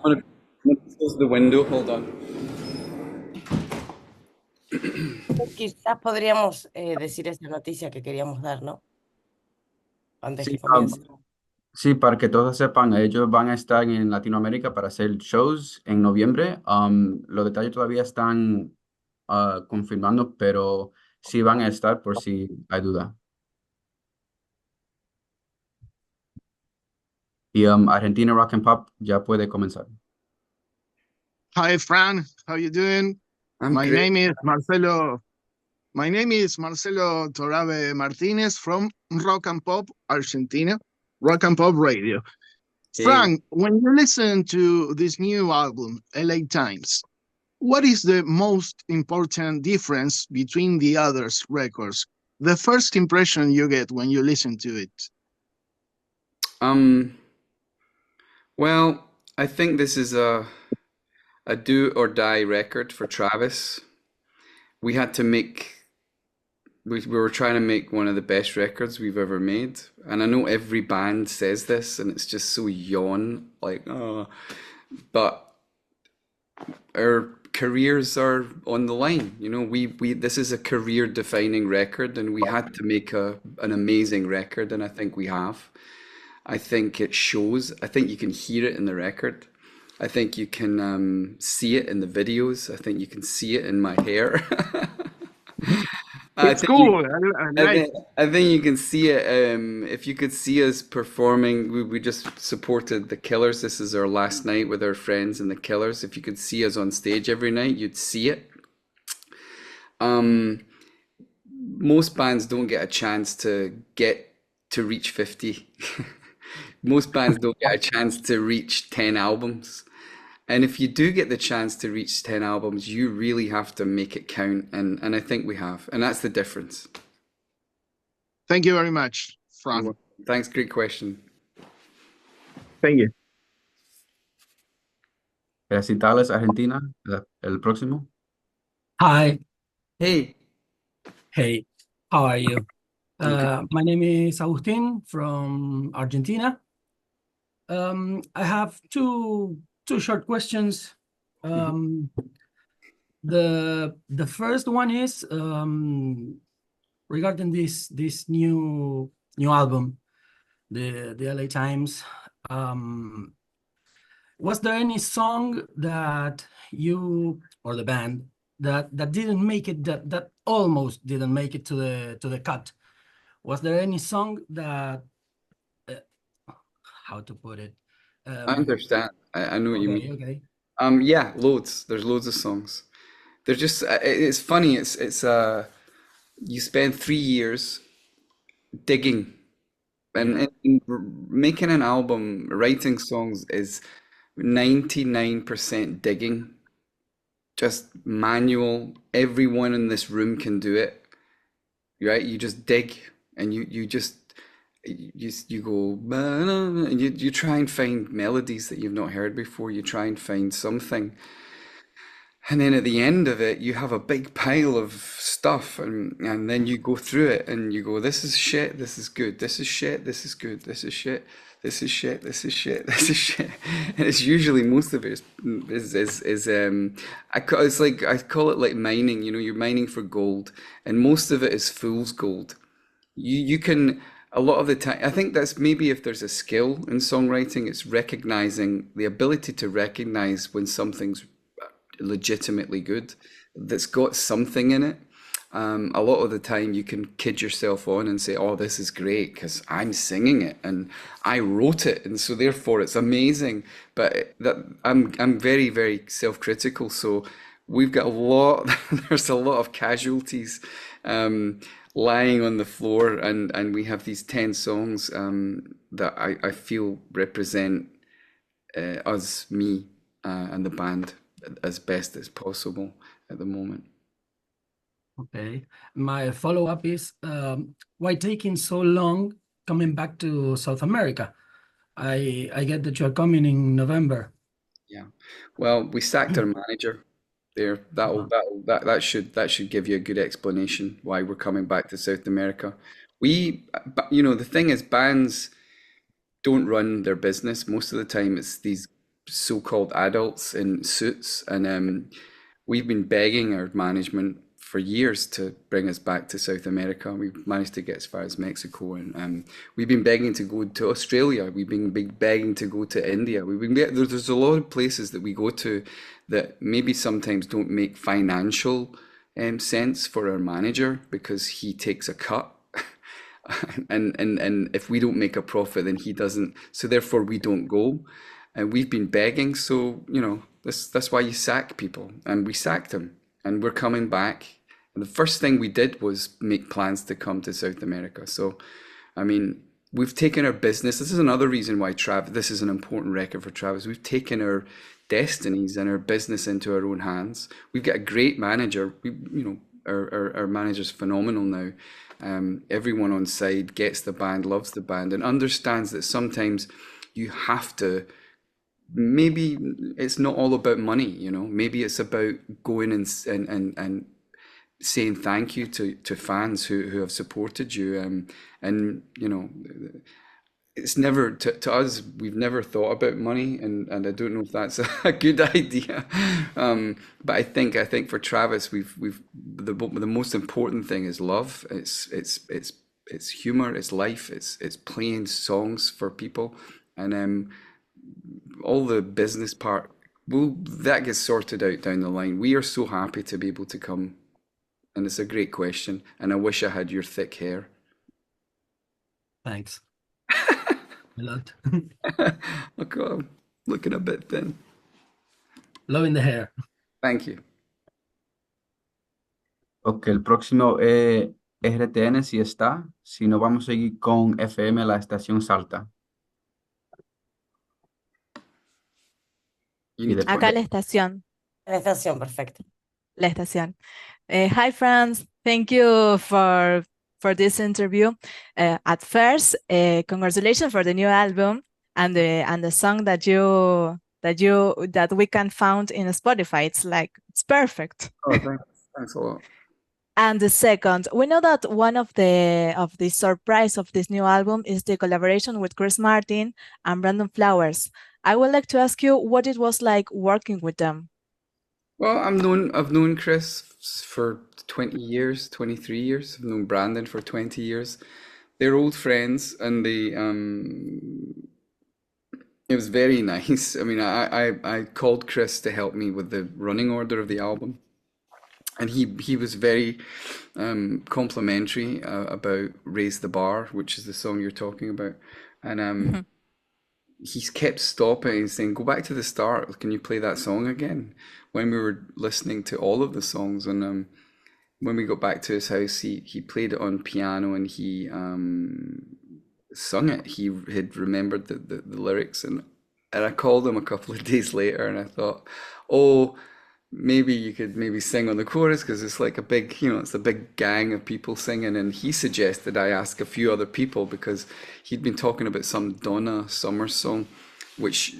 I'm gonna close the window. Hold on. Quizás podríamos decir esa noticia que queríamos dar, ¿no? Antes Sí, que comience. sí, para que todos sepan, ellos van a estar en Latinoamérica para hacer shows en noviembre. Los detalles todavía están confirmando, pero sí van a estar por si hay duda. Y Argentina Rock and Pop ya puede comenzar. Hi, Fran. How you doing? I'm My great. name is Marcelo. My name is Marcelo Torabe Martinez from Rock and Pop Argentina, Rock and Pop Radio. Hey. Fran, when you listen to this new album, LA Times, what is the most important difference between the others records? The first impression you get when you listen to it. Um, well, I think this is a do or die record for Travis. We had to make we were trying to make one of the best records we've ever made. And I know every band says this and it's just so yawn, like, oh, but our careers are on the line. You know, we this is a career defining record and we had to make an amazing record and I think we have. I think it shows. I think you can hear it in the record. I think you can see it in the videos. I think you can see it in my hair. I It's think you, cool. I like. I think you can see it. If you could see us performing, we just supported the Killers. This is our last night with our friends and the Killers. If you could see us on stage every night, you'd see it. Um, Most bands don't get a chance to get to reach 50. Most bands don't get a chance to reach 10 albums. And if you do get the chance to reach 10 albums, you really have to make it count. And I think we have. And that's the difference. Thank you very much, You're Fran. welcome. Thanks, great question. Thank you. Recitales Argentina, el próximo. Hi, Hey, hey, how are you? I'm good. My name is Agustin from Argentina. I have two short questions. Mhm. The first one is regarding this new album, the LA Times. Was there any song that you or the band that didn't make it, that almost didn't make it to the cut? Was there any song that uh, how to put it? I Um, understand. I know what you okay, mean. okay. Yeah, loads. There's loads of songs. They're just, it's funny. You spend 3 years digging Yeah. and making an album, writing songs is 99% digging, just manual. Everyone in this room can do it, right? You just dig and you just you go "Ba-na-na," and you try and find melodies that you've not heard before. You try and find something. And then at the end of it, you have a big pile of stuff, and then you go through it and you go, this is shit, this is good, this is shit, this is good, this is shit, this is shit, this is shit, this is shit. And it's usually most of it it's like I call it like mining, you know, you're mining for gold, and most of it is fool's gold. You can a lot of the time I think that's maybe if there's a skill in songwriting, it's recognizing the ability to recognize when something's legitimately good, that's got something in it. A lot of the time you can kid yourself on and say, oh, this is great because I'm singing it and I wrote it and so therefore it's amazing. But I'm very, very self-critical. So we've got a lot, there's a lot of casualties um, lying on the floor, and we have these 10 songs that I feel represent us, me, and the band as best as possible at the moment. Okay. My follow-up is why taking so long coming back to South America? I get that you're coming in November. Yeah. Well, we sacked our manager there. Uh, That should give you a good explanation why we're coming back to South America. But the thing is, bands don't run their business most of the time. It's these so-called adults in suits, and we've been begging our management for years to bring us back to South America. We've managed to get as far as Mexico, and we've been begging to go to Australia. We've been begging to go to India. There's a lot of places that we go to that maybe sometimes don't make financial sense for our manager because he takes a cut. And if we don't make a profit, then he doesn't. So therefore, we don't go. And we've been begging. So that's why you sack people, and we sacked him, and we're coming back. And the first thing we did was make plans to come to South America. So, I mean, we've taken our business. This is another reason why this is an important record for Travis. We've taken our destinies and our business into our own hands. We've got a great manager. Our manager's phenomenal now. Everyone on side gets the band, loves the band, and understands that sometimes you have to. Maybe it's not all about money, Maybe it's about going and saying thank you to fans who have supported you. And it's never to us. We've never thought about money, and I don't know if that's a good idea. But I think for Travis, we've the most important thing is love. It's humor. It's life. It's playing songs for people, and all the business part. That gets sorted out down the line. We are so happy to be able to come, and it's a great question. And I wish I had your thick hair. Thanks. A lot. Look, I'm looking a bit thin. Loving the hair. Thank you. Ok, el próximo es RTN si está. Si no, vamos a seguir con FM, la estación Salta. You need to Acá la estación. La estación, perfecto. La estación. Hi, friends. Thank you for this interview. At first, congratulations for the new album and the song that we can find in Spotify. It's perfect. Oh, thanks a lot. And the second, we know that one of the surprise of this new album is the collaboration with Chris Martin and Brandon Flowers. I would like to ask you what it was like working with them. Well, I've known Chris for 20 years, 23 years. I've known Brandon for 20 years. They're old friends, and it was very nice. I mean, I called Chris to help me with the running order of the album, and he was very complimentary about Raise the Bar, which is the song you're talking about. And he's kept stopping and saying, "Go back to the start. Can you play that song again?" When we were listening to all of the songs, and when we got back to his house, he played it on piano, and he sung it. He had remembered the lyrics, and I called him a couple of days later, and I thought, oh, maybe you could maybe sing on the chorus, because it's like a big, it's a big gang of people singing. And he suggested I ask a few other people, because he'd been talking about some Donna Summer song, which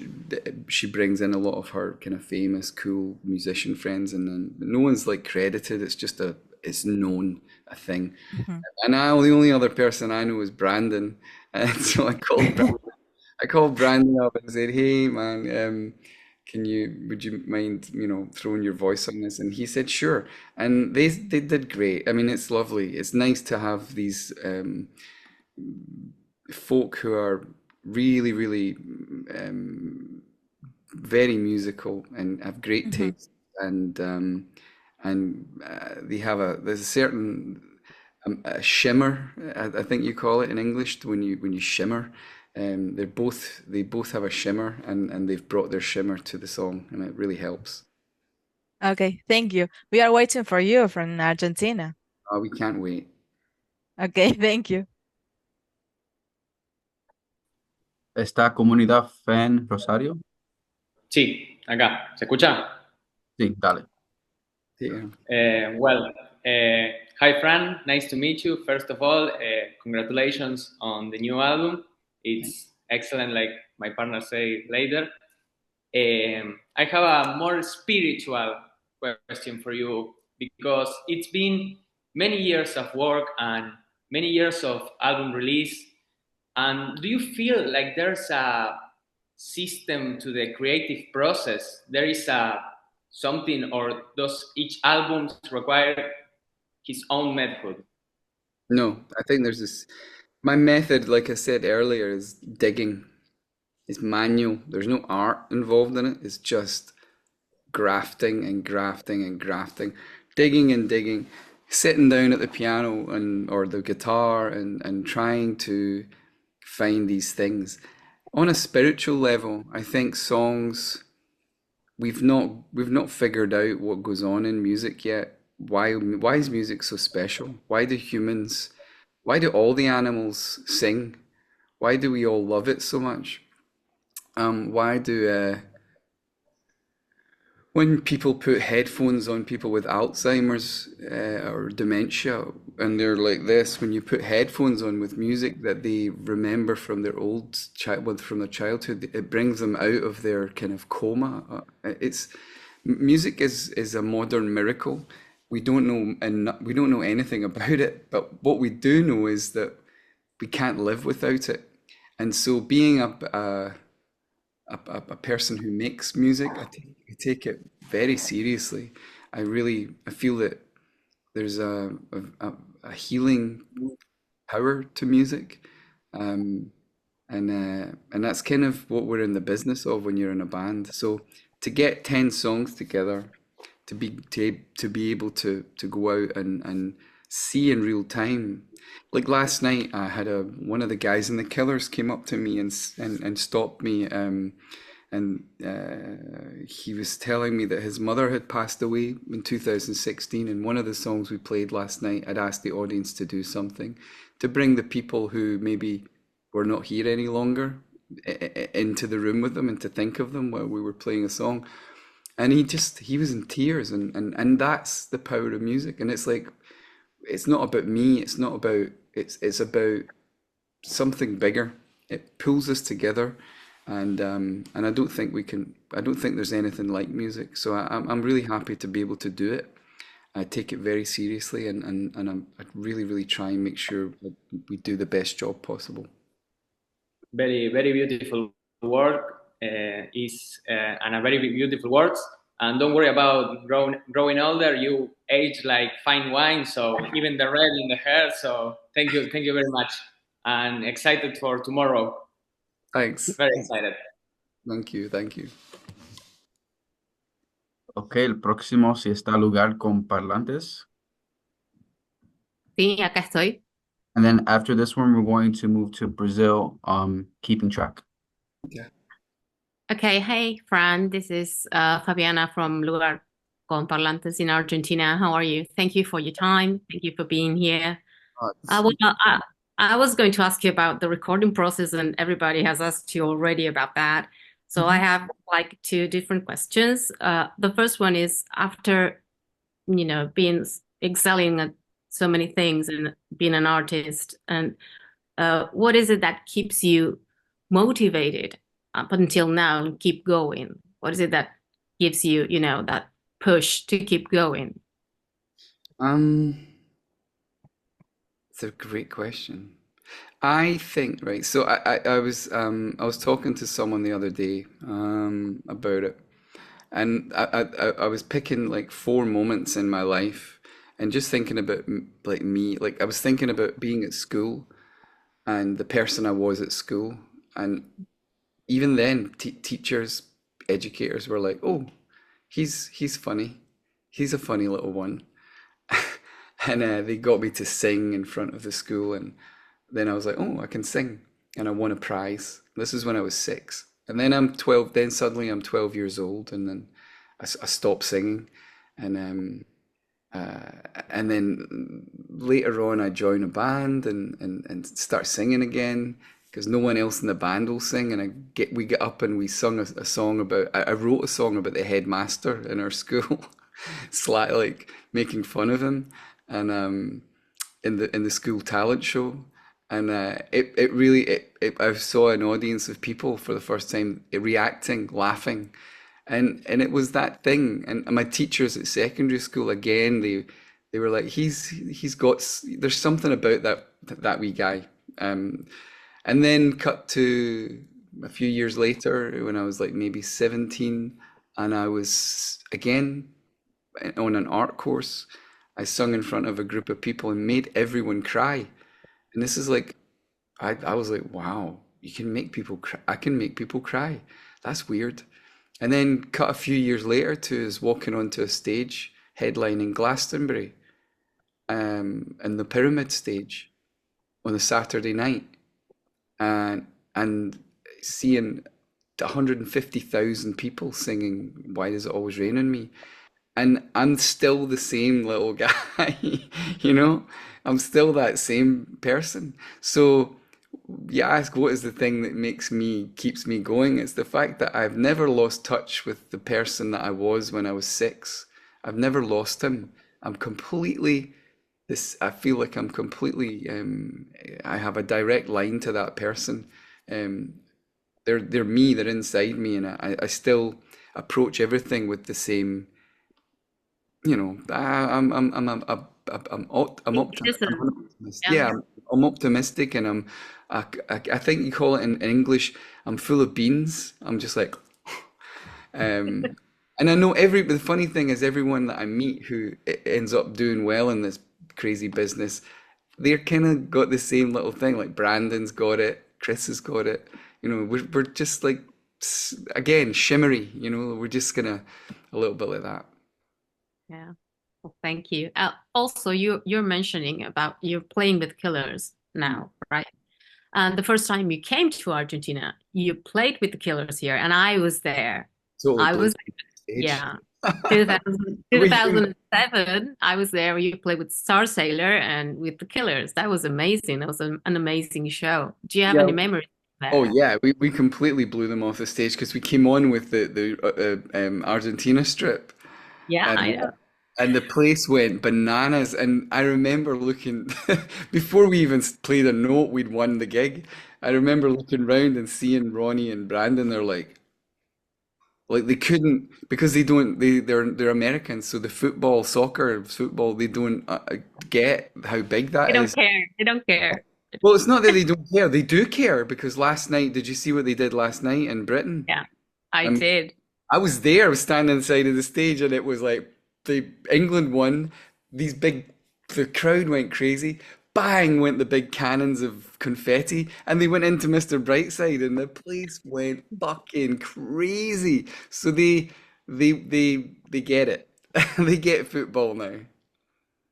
she brings in a lot of her kind of famous, cool musician friends, and then no one's like credited. It's just it's known a thing. And the only other person I know is Brandon, and so I called Brandon up and said, "Hey man, would you mind, throwing your voice on this?" And he said, "Sure." And they did great. I mean, it's lovely. It's nice to have these folk who are really, really very musical and have great taste, and there's a certain a shimmer, I think you call it in English, when you shimmer. They both have a shimmer, and they've brought their shimmer to the song, and it really helps. Okay, thank you. We are waiting for you from Argentina. We can't wait. Okay, thank you. ¿Está Comunidad Fan Rosario? Sí, acá. ¿Se escucha? Sí, dale. Yeah. Hi, Fran. Nice to meet you. First of all, congratulations on the new album. It's excellent, like my partner say later. I have a more spiritual question for you, because it's been many years of work and many years of album release. And do you feel like there's a system to the creative process? There is something, or does each album require his own method? No, I think there's this. My method, like I said earlier, is digging. It's manual. There's no art involved in it. It's just grafting and grafting and grafting, digging and digging, sitting down at the piano and or the guitar and trying to find these things. On a spiritual level, I think songs we've not figured out what goes on in music yet. Why is music so special? Why do all the animals sing? Why do we all love it so much? Why do when people put headphones on people with Alzheimer's or dementia, and they're like this, when you put headphones on with music that they remember from their from their childhood, it brings them out of their kind of coma. It's music is a modern miracle. We don't know, and we don't know anything about it, but what we do know is that we can't live without it. And so, being a person who makes music, I take it very seriously. I feel that there's a healing power to music, um, and that's kind of what we're in the business of when you're in a band. So to get 10 songs together, to be able to go out and see in real time. Like last night, I had one of the guys in the Killers came up to me and stopped me, and he was telling me that his mother had passed away in 2016. And one of the songs we played last night, I'd asked the audience to do something to bring the people who maybe were not here any longer into the room with them and to think of them while we were playing a song. And he was in tears, and that's the power of music. And it's like, it's not about me, it's about something bigger. It pulls us together, and I don't think there's anything like music. So I'm really happy to be able to do it. I take it very seriously, and I really, really try and make sure that we do the best job possible. Very, very beautiful work and a very beautiful words. And don't worry about growing older. You age like fine wine, so even the red in the hair. So thank you very much, and excited for tomorrow. Thanks. Very excited. Thank you, thank you. Ok, el próximo si está lugar con parlantes. Sí, acá estoy. And then after this one, we're going to move to Brazil, keeping track. Yeah. Okay, hey, Fran, this is Fabiana from Lugar con Parlantes in Argentina. How are you? Thank you for your time. Thank you for being here. I was going to ask you about the recording process, and everybody has asked you already about that. So I have like two different questions. The first one is, after, being excelling at so many things and being an artist, and what is it that keeps you motivated up until now and keep going? What is it that gives you, that push to keep going? It's a great question. I think, right, so I was talking to someone the other day about it, and I was picking like 4 moments in my life and just thinking about like me, like I was thinking about being at school and the person I was at school, and even then teachers, educators were like, "Oh, he's funny, he's a funny little one." And they got me to sing in front of the school, and then I was like, "Oh, I can sing," and I won a prize. This is when I was 6, and then I'm 12. Then suddenly I'm 12 years old, and then I stopped singing, and then later on I join a band and start singing again because no one else in the band will sing, and we get up and we sung a song about. I wrote a song about the headmaster in our school, like making fun of him, and in the school talent show, and it really I saw an audience of people for the first time reacting, laughing, and it was that thing. And my teachers at secondary school, again, they were like, he's got, there's something about that wee guy. And then cut to a few years later when I was like maybe 17, and I was again on an art course. I sung in front of a group of people and made everyone cry. And this is like, I was like, wow, you can make people cry. I can make people cry. That's weird. And then cut a few years later to us walking onto a stage headlining Glastonbury, in the Pyramid stage on a Saturday night, and seeing 150,000 people singing "Why Does It Always Rain on Me?" And I'm still the same little guy, you know? I'm still that same person. So you ask what is the thing that keeps me going? It's the fact that I've never lost touch with the person that I was when I was 6. I've never lost him. I'm completely I feel like I'm completely I have a direct line to that person. Um, they're me, they're inside me, and I still approach everything with the same, you know, I'm an optimist. Yeah. Yeah, I'm optimistic, and I think you call it in English, I'm full of beans. I'm just like, and I know the funny thing is everyone that I meet who ends up doing well in this crazy business, they're kind of got the same little thing. Like Brandon's got it, Chris has got it. You know, we're just like, again, shimmery. You know, we're just gonna a little bit like that. Yeah. Well, thank you. Also, you're mentioning about you're playing with Killers now, right? And the first time you came to Argentina, you played with the Killers here, and I was there. Totally I blew was, the stage. yeah, 2000, Were you? 2007. I was there. You played with Star Sailor and with the Killers. That was amazing. That was an amazing show. Do you have Yeah. any memories Oh there? yeah, we completely blew them off the stage because we came on with the Argentina strip, Yeah, and I know. and the place went bananas. And I remember looking before we even played a note, we'd won the gig. I remember looking round and seeing Ronnie and Brandon. They're like they couldn't because they don't they're Americans, so the football they don't get how big They that don't is. care. They don't care. Well, it's not that they don't care. They do care because last night, did you see what they did last night in Britain? Yeah, I Um, did. I was there, I was standing on the side of the stage, and it was like England won. The crowd went crazy. Bang went the big cannons of confetti, and they went into Mr. Brightside, and the place went fucking crazy. So they get it. They get football now.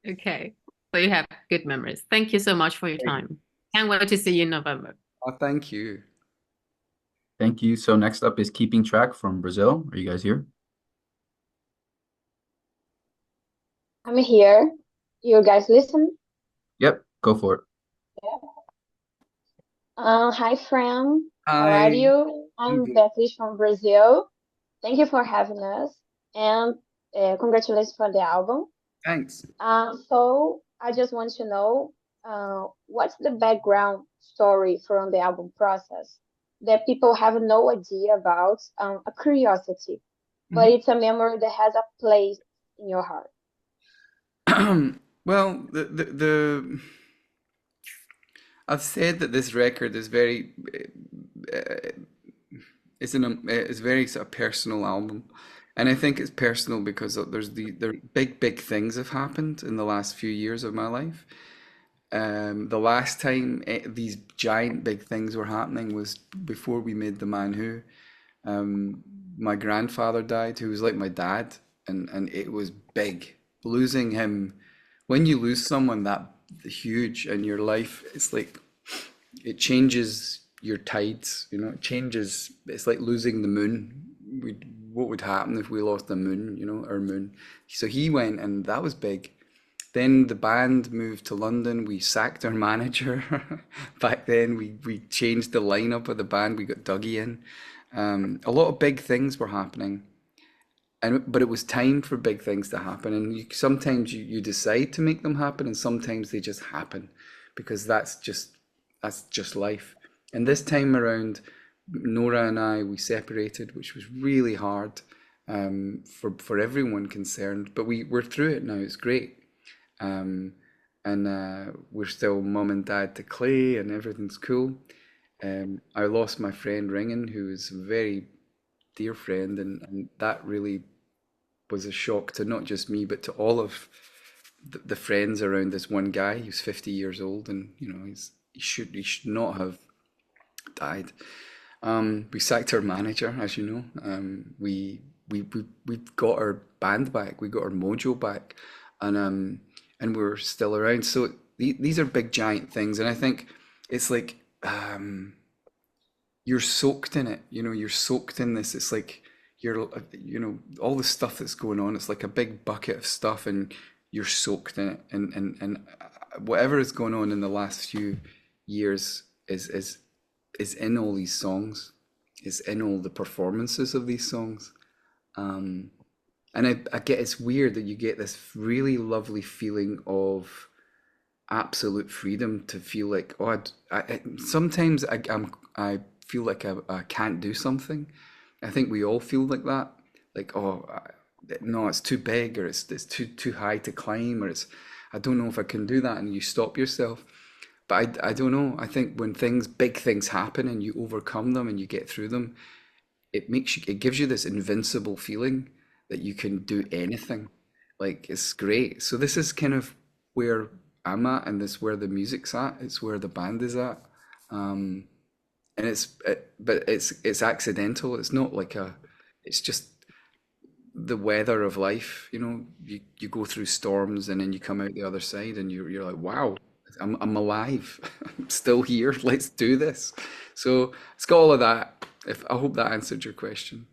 Okay. So you have good memories. Thank you so much for your time. Can't wait to see you in November. Oh, thank you. Thank you. So next up is Keeping Track from Brazil. Are you guys here? I'm here. You guys listen? Yep, go for it. Hi, friend. How are Hi. you? I'm Beatriz from Brazil. Thank you for having us, and congratulations for the album. Thanks. So I just want to know what's the background story from the album process that people have no idea about, a curiosity, but it's a memory that has a place in your heart. Well, I've said that this record is very it's very sort of personal album, and I think it's personal because there big things have happened in the last few years of my life. The last time these giant big things were happening was before we made The Man Who. My grandfather died, who was like my dad, and it was big. Losing him, when you lose someone that huge in your life, it's like it changes your tides, you know, it changes. It's like losing the moon. What would happen if we lost the moon, you know, our moon? So he went, and that was big. Then the band moved to London. We sacked our manager. Back then, we changed the lineup of the band. We got Dougie in. A lot of big things were happening, but it was time for big things to happen. And sometimes you decide to make them happen, and sometimes they just happen, because that's just life. And this time around, Nora and I, we separated, which was really hard, for everyone concerned. But we're through it now. It's great. And we're still mum and dad to Clay, and everything's cool. I lost my friend Ringen, who was a very dear friend, and that really was a shock to not just me, but to all of the friends around this one guy. He was 50 years old, and he should not have died. We sacked our manager, as you know. We got our band back, we got our mojo back, and we're still around. So these are big giant things, and I think it's like you're soaked in it. You're soaked in this. It's like all the stuff that's going on. It's like a big bucket of stuff, and you're soaked in it. And whatever is going on in the last few years is in all these songs. Is in all the performances of these songs. And I get it's weird that you get this really lovely feeling of absolute freedom to feel like, oh, sometimes I feel like I can't do something. I think we all feel like that. Like, oh, no, it's too big, or it's too high to climb, or I don't know if I can do that, and you stop yourself. But I don't know. I think when big things happen and you overcome them and you get through them, it gives you this invincible feeling that you can do anything. Like, it's great. So this is kind of where I'm at, and this is where the music's at. It's where the band is at. And but it's accidental. It's not like it's just the weather of life. You go through storms and then you come out the other side, and you're like, wow, I'm alive. I'm still here. Let's do this. So it's got all of that. I hope that answered your question.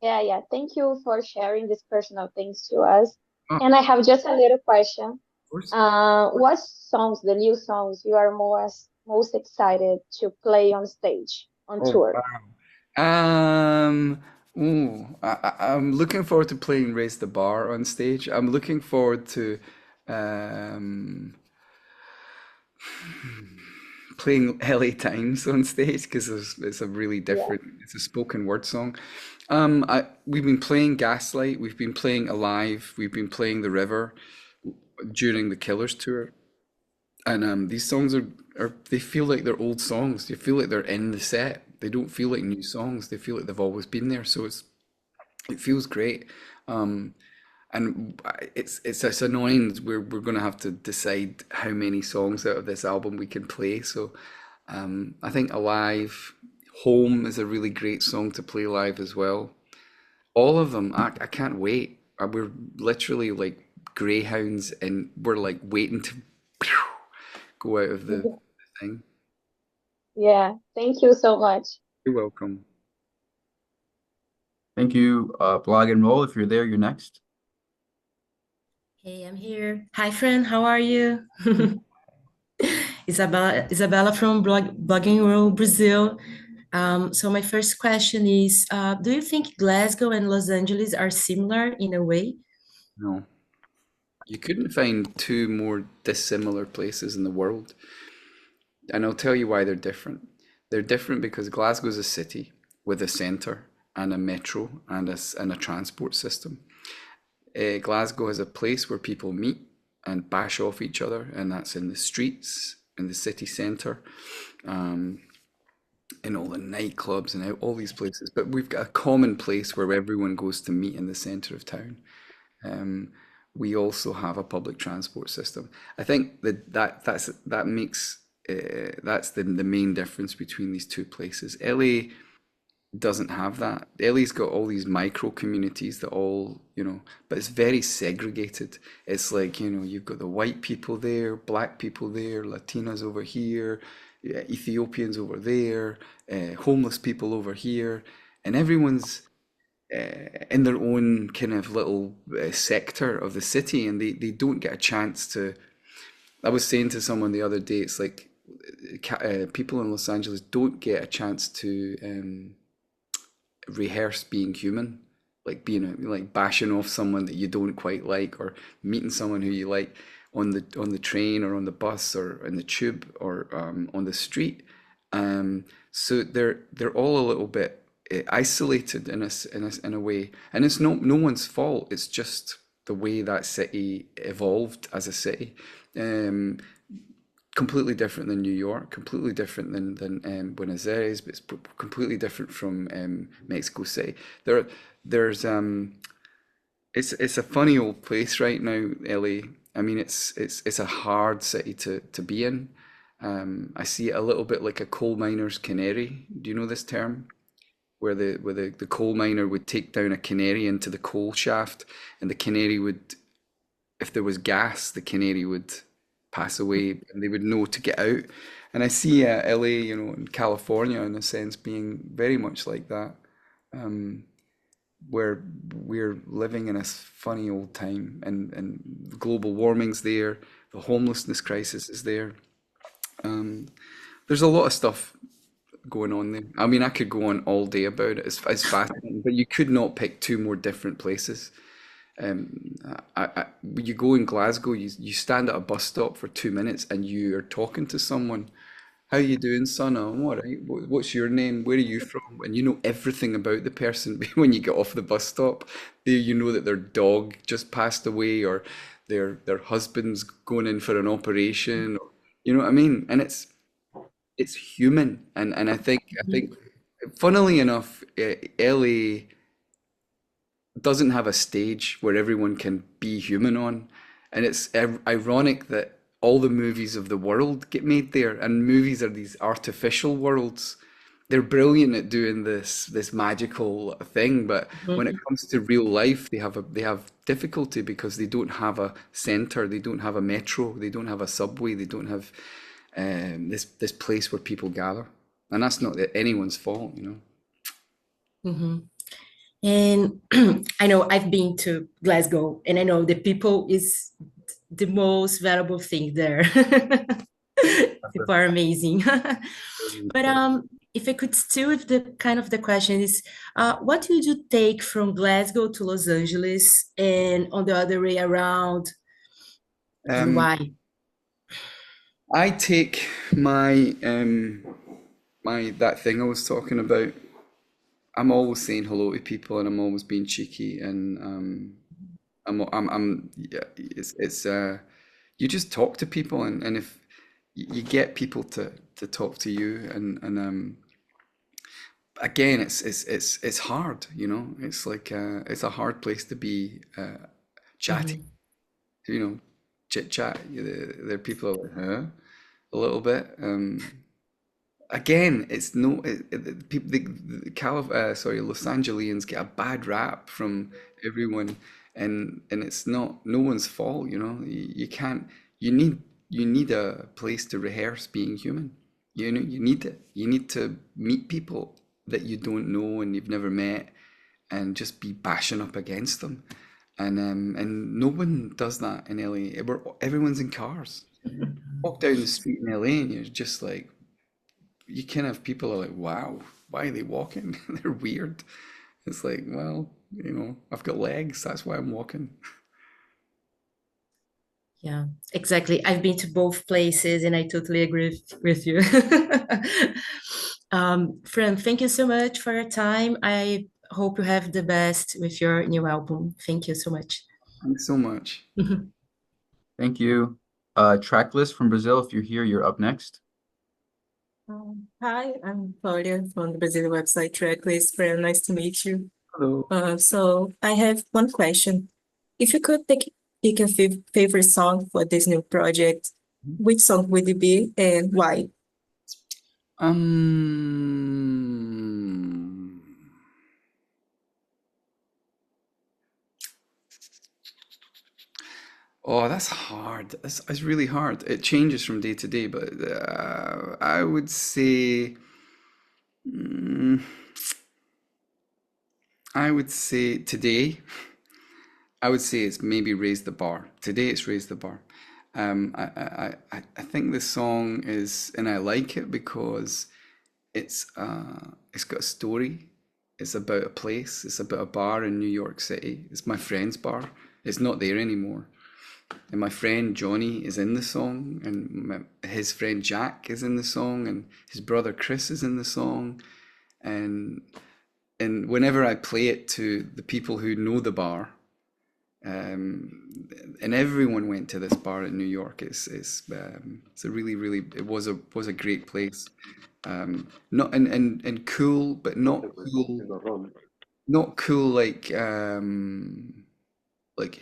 Yeah. Thank you for sharing these personal things to us. Oh, And I have just a little question. of course. What songs, the new songs, you are most excited to play on stage, on Oh, tour? I'm looking forward to playing Raise the Bar on stage. I'm looking forward to um, playing LA Times on stage, because it's a really Yeah. different, it's a spoken word song. We've been playing Gaslight, we've been playing Alive, we've been playing The River during the Killers tour. And these songs they feel like they're old songs. They feel like they're in the set. They don't feel like new songs. They feel like they've always been there. So it feels great. Um, and it's annoying. We're gonna have to decide how many songs out of this album we can play. So I think Alive, Home is a really great song to play live as well. All of them, I can't wait. We're literally like greyhounds, and we're like waiting to go out of the thing. Yeah. Thank you so much. You're welcome. Thank you. Blog and Roll, if you're there, you're next. Hey, I'm here. Hi, friend. How are you? Isabella from Blogging World, Brazil. So my first question is, do you think Glasgow and Los Angeles are similar in a way? No, you couldn't find two more dissimilar places in the world. And I'll tell you why they're different. They're different because Glasgow's a city with a centre and a metro and a transport system. Glasgow is a place where people meet and bash off each other, and that's in the streets, in the city centre, in all the nightclubs and all these places. But we've got a common place where everyone goes to meet in the centre of town. We also have a public transport system. I think that makes that's the main difference between these two places. LA doesn't have that. LA's got all these micro communities that all, but it's very segregated. It's like, you've got the white people there, black people there, Latinas over here, Ethiopians over there, homeless people over here, and everyone's in their own kind of little sector of the city, and they don't get a chance to. I was saying to someone the other day, it's like people in Los Angeles don't get a chance to rehearse being human, like like bashing off someone that you don't quite like, or meeting someone who you like on the train or on the bus or in the tube or on the street. So they're all a little bit isolated in a way, and it's no one's fault. It's just the way that city evolved as a city. completely different than New York, completely different than Buenos Aires, but it's completely different from Mexico City. There's it's a funny old place right now, LA. I mean, it's a hard city to be in. I see it a little bit like a coal miner's canary. Do you know this term? Where the coal miner would take down a canary into the coal shaft, and the canary would, if there was gas, the canary would pass away, and they would know to get out. And I see LA, and California in a sense being very much like that, where we're living in a funny old time, and global warming's there, the homelessness crisis is there. There's a lot of stuff going on there. I mean, I could go on all day about it. It's fascinating, but you could not pick two more different places. Um, when you go in Glasgow, you stand at a bus stop for 2 minutes and you are talking to someone. How you doing, son? Oh, I'm all right. What's your name? Where are you from? And you know everything about the person when you get off the bus stop. There, you know that their dog just passed away, or their husband's going in for an operation. Or, you know what I mean? And it's human, and I think, funnily enough, LA doesn't have a stage where everyone can be human on. And it's ironic that all the movies of the world get made there, and movies are these artificial worlds. They're brilliant at doing this magical thing, but when it comes to real life, they have difficulty because they don't have a center, they don't have a metro, they don't have a subway, they don't have this place where people gather. And that's not anyone's fault, you know. Mm-hmm. And I know I've been to Glasgow, and I know the people is the most valuable thing there. People are amazing. But if I could still, if the kind of the question is, what would you take from Glasgow to Los Angeles and on the other way around, and Um, why? I take my that thing I was talking about. I'm always saying hello to people, and I'm always being cheeky, and yeah, it's you just talk to people, and if you get people to talk to you, and again, it's hard, you know. It's like it's a hard place to be chatty, Mhm. you know, chit chat. There are people are like, huh, a little bit. Again, it's no people. Sorry, Los Angeles get a bad rap from everyone, and it's not no one's fault. You know, you can't. You need a place to rehearse being human. You know, you need it. You need to meet people that you don't know and you've never met, and just be bashing up against them. And no one does that in LA. Everyone's in cars. Walk down the street in LA and you're just like, you can have people are like, wow, why are they walking? They're weird. It's like, well, I've got legs, that's why I'm walking. Yeah, exactly. I've been to both places and I totally agree with you. Fran, thank you so much for your time. I hope you have the best with your new album. Thank you so much. Thanks so much. Thank you. Tracklist from Brazil, if you're here, you're up next. Hi, I'm Claudia from the Brazilian website Tracklist. Very nice to meet you. Hello. So I have one question. If you could pick a favorite song for this new project, which song would it be and why? Oh, that's hard. It's really hard. It changes from day to day, but I would say, mm, I would say today. I would say it's maybe Raise the Bar. Today it's Raise the Bar. I think the song is, and I like it because it's got a story. It's about a place. It's about a bar in New York City. It's my friend's bar. It's not there anymore. And my friend Johnny is in the song, and his friend Jack is in the song, and his brother Chris is in the song. And whenever I play it to the people who know the bar, and everyone went to this bar in New York. It's a really it was a great place. Not and cool, but not cool like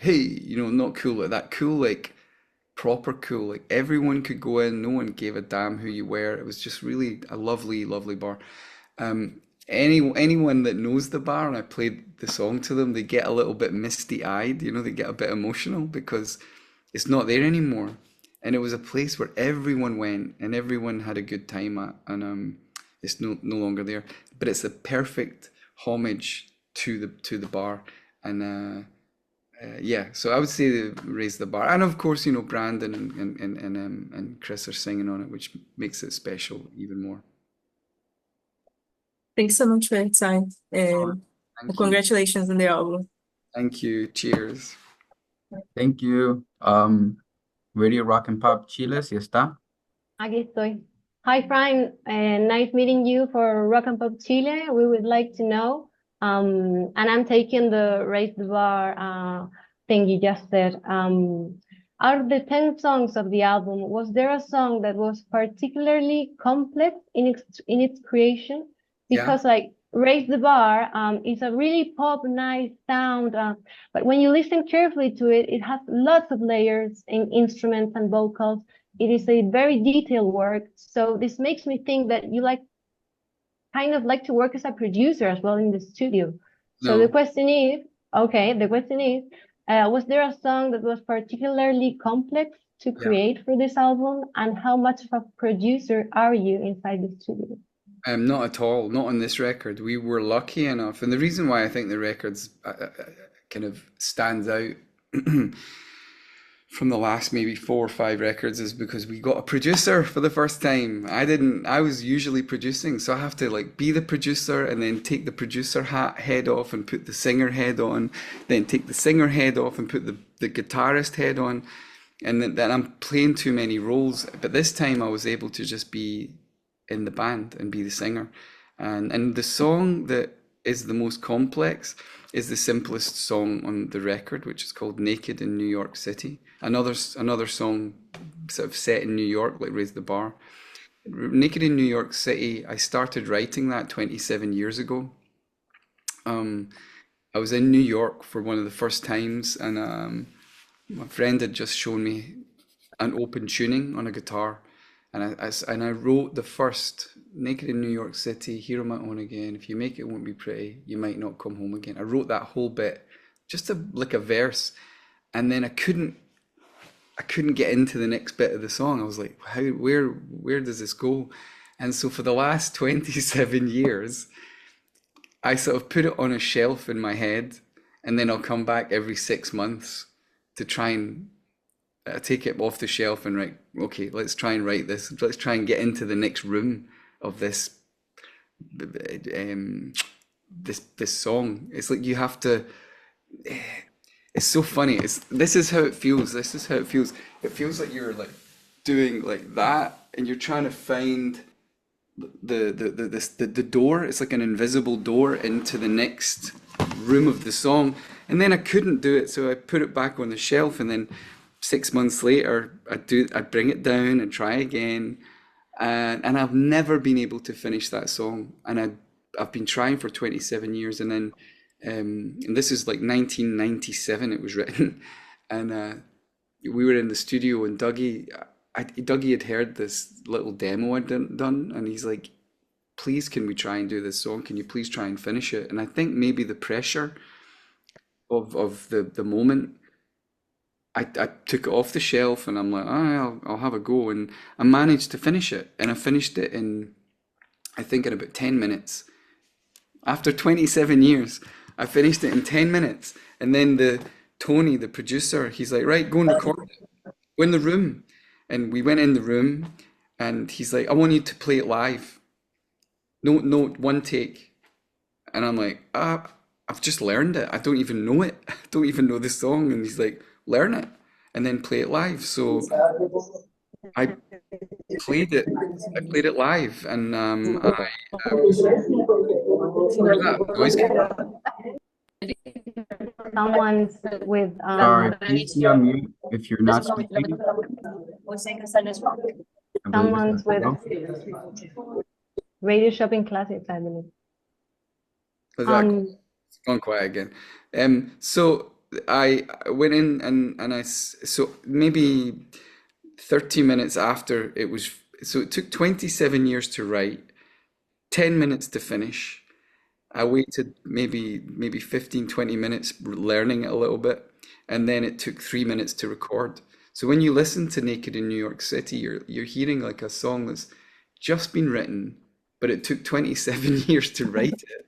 hey, you know, not cool like that. Cool like proper cool. Like everyone could go in, no one gave a damn who you were. It was just really a lovely bar. Anyone that knows the bar and I played the song to them, they get a little bit misty-eyed, you know, they get a bit emotional because it's not there anymore. And it was a place where everyone went and everyone had a good time at, and it's no longer there. But it's the perfect homage to the bar, and yeah. So I would say raise the bar, and of course, you know, Brandon and Chris are singing on it, which makes it special even more. Thanks so much for your time, and Thank you. congratulations on the album. Thank you. Cheers. Thank you. Radio Rock and Pop Chile, si está. Aquí estoy. Hi, Fran. Nice meeting you for Rock and Pop Chile. We would like to know, and I'm taking the Raise the Bar thing you just said. Out of the 10 songs of the album, was there a song that was particularly complex in its creation? Because like Raise the Bar is a really pop, nice sound, but when you listen carefully to it, it has lots of layers in instruments and vocals. It is a very detailed work. So this makes me think that you kind of like to work as a producer as well in the studio. So the question is, was there a song that was particularly complex to create for this album? And how much of a producer are you inside the studio? Not at all, not on this record. We were lucky enough, and the reason why I think the record's kind of stands out from the last maybe 4 or 5 records is because we got a producer for the first time. I was usually producing, so I have to like be the producer and then take the producer head off and put the singer head on, then take the singer head off and put the guitarist head on, and then I'm playing too many roles. But this time I was able to just be in the band and be the singer, and the song that is the most complex is the simplest song on the record, which is called Naked in New York City. Another song sort of set in New York, like Raise the Bar. Naked in New York City, I started writing that 27 years ago. I was in New York for one of the first times, and my friend had just shown me an open tuning on a guitar. And I wrote the first Naked in New York City, here on my own again. If you make it won't be pretty, you might not come home again. I wrote that whole bit, just like a verse, and then I couldn't get into the next bit of the song. I was like, where does this go? And so for the last 27 years, I sort of put it on a shelf in my head, and then I'll come back every 6 months to try and take it off the shelf and write, okay, let's try and write this. Let's try and get into the next room of this this song. It's like you have to, it's so funny. This is how it feels. This is how it feels. It feels like you're like doing like that and you're trying to find the door. It's like an invisible door into the next room of the song. And then I couldn't do it, so I put it back on the shelf, and then 6 months later, I'd bring it down and try again, and I've never been able to finish that song. And I've been trying for 27 years, and then and this is like 1997. It was written, and we were in the studio, and Dougie had heard this little demo I'd done, and he's like, "Please, can we try and do this song? Can you please try and finish it?" And I think maybe the pressure of the moment. I took it off the shelf and I'm like, I'll have a go, and I managed to finish it, and I finished it in, I think, in about 10 minutes. After 27 years, I finished it in 10 minutes, and then Tony, the producer, he's like, right, go and record it. Go in the room. And we went in the room, and he's like, I want you to play it live. No, one take. And I'm like, I've just learned it. I don't even know it. I don't even know the song. And he's like, learn it and then play it live. So I played it live, and where's that noise came from? someone's with Sorry, please be on mute if you're not speaking. I believe it's someone's with Marcelo. radio shopping classes, I believe. Was that it's gone quiet again? So I went in and so maybe 30 minutes after it was, so it took 27 years to write, 10 minutes to finish. I waited maybe 15, 20 minutes learning it a little bit, and then it took 3 minutes to record. So when you listen to Naked in New York City, you're hearing like a song that's just been written, but it took 27 years to write it.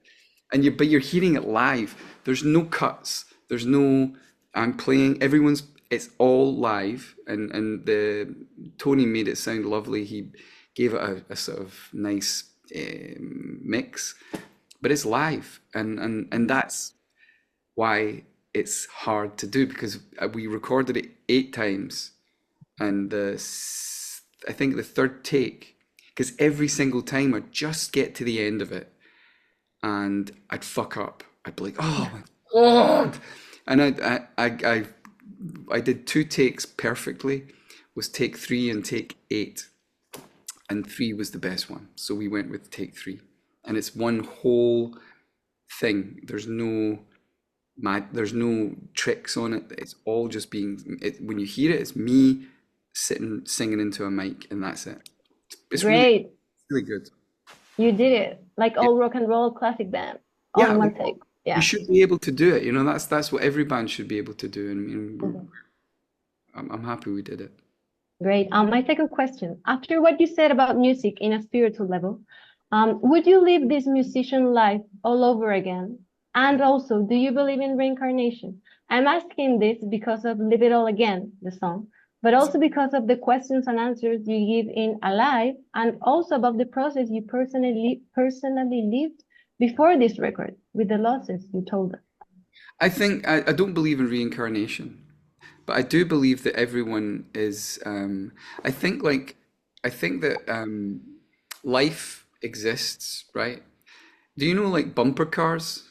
And but you're hearing it live. There's no cuts. There's no I'm playing. It's all live, and the Tony made it sound lovely. He gave it a sort of nice mix, but it's live, and that's why it's hard to do, because we recorded it 8 times, and I think the third take, because every single time I'd just get to the end of it and I'd fuck up. I'd be like, oh my God. And I did 2 takes perfectly, was take 3 and take 8. And 3 was the best one. So we went with take 3. And it's one whole thing. There's no tricks on it. It's all just when you hear it, it's me sitting singing into a mic, and that's it. It's Great. really good. You did it, like all rock and roll classic band, all in one take. Yeah. You should be able to do it. You know, that's what every band should be able to do. And I mean, I'm happy we did it. Great. My second question, after what you said about music in a spiritual level, would you live this musician life all over again? And also, do you believe in reincarnation? I'm asking this because of Live It All Again, the song, but also because of the questions and answers you give in Alive, and also about the process you personally lived before this record with the losses you told us. I think I don't believe in reincarnation, but I do believe that everyone is. I think that life exists, right? Do you know like bumper cars?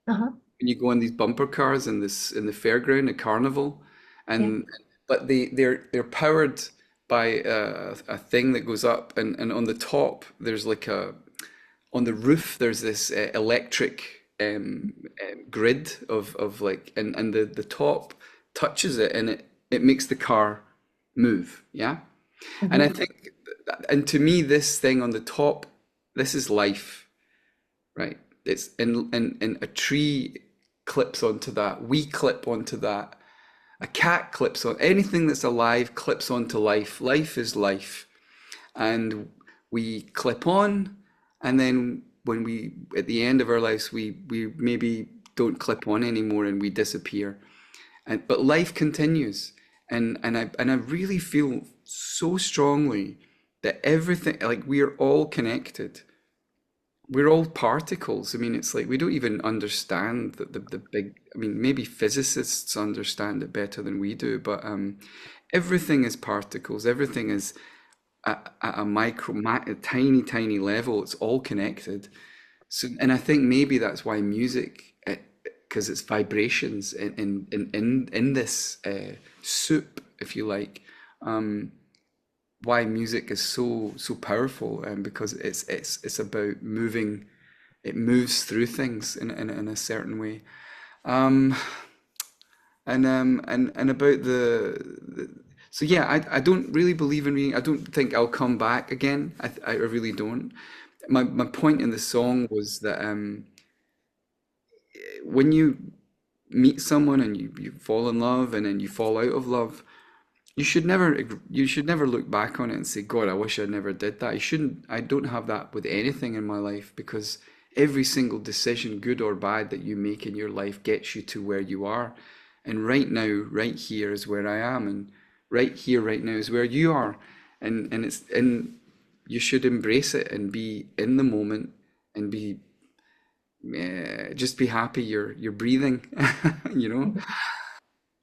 Uh-huh. When you go on these bumper cars in the fairground, a carnival, and but they're powered by a thing that goes up, and on the top there's like on the roof there's this electric grid of like, and the top touches it, and it makes the car move, yeah. Mm-hmm. And I think, and to me, this thing on the top, this is life, right? It's and a tree clips onto that. We clip onto that. A cat clips on anything that's alive, clips onto life. Life is life, and we clip on, and then when we at the end of our lives, we maybe don't clip on anymore, and we disappear. But life continues, and I really feel so strongly that everything, like, we are all connected. We're all particles. I mean, it's like we don't even understand the big, I mean, maybe physicists understand it better than we do, but everything is particles. Everything is at a tiny level. It's all connected. So, and I think maybe that's why music, because it's vibrations in this soup, if you like, why music is so powerful, and because it's about moving. It moves through things in a certain way, and about so yeah, I don't really believe in I don't think I'll come back again. I really don't. My point in the song was that when you meet someone and you fall in love and then you fall out of love, you should never look back on it and say, God, I wish I never did that. I don't have that with anything in my life, because every single decision, good or bad, that you make in your life gets you to where you are. And right now, right here is where I am, and right here, right now is where you are. And you should embrace it and be in the moment and be just be happy you're breathing, you know.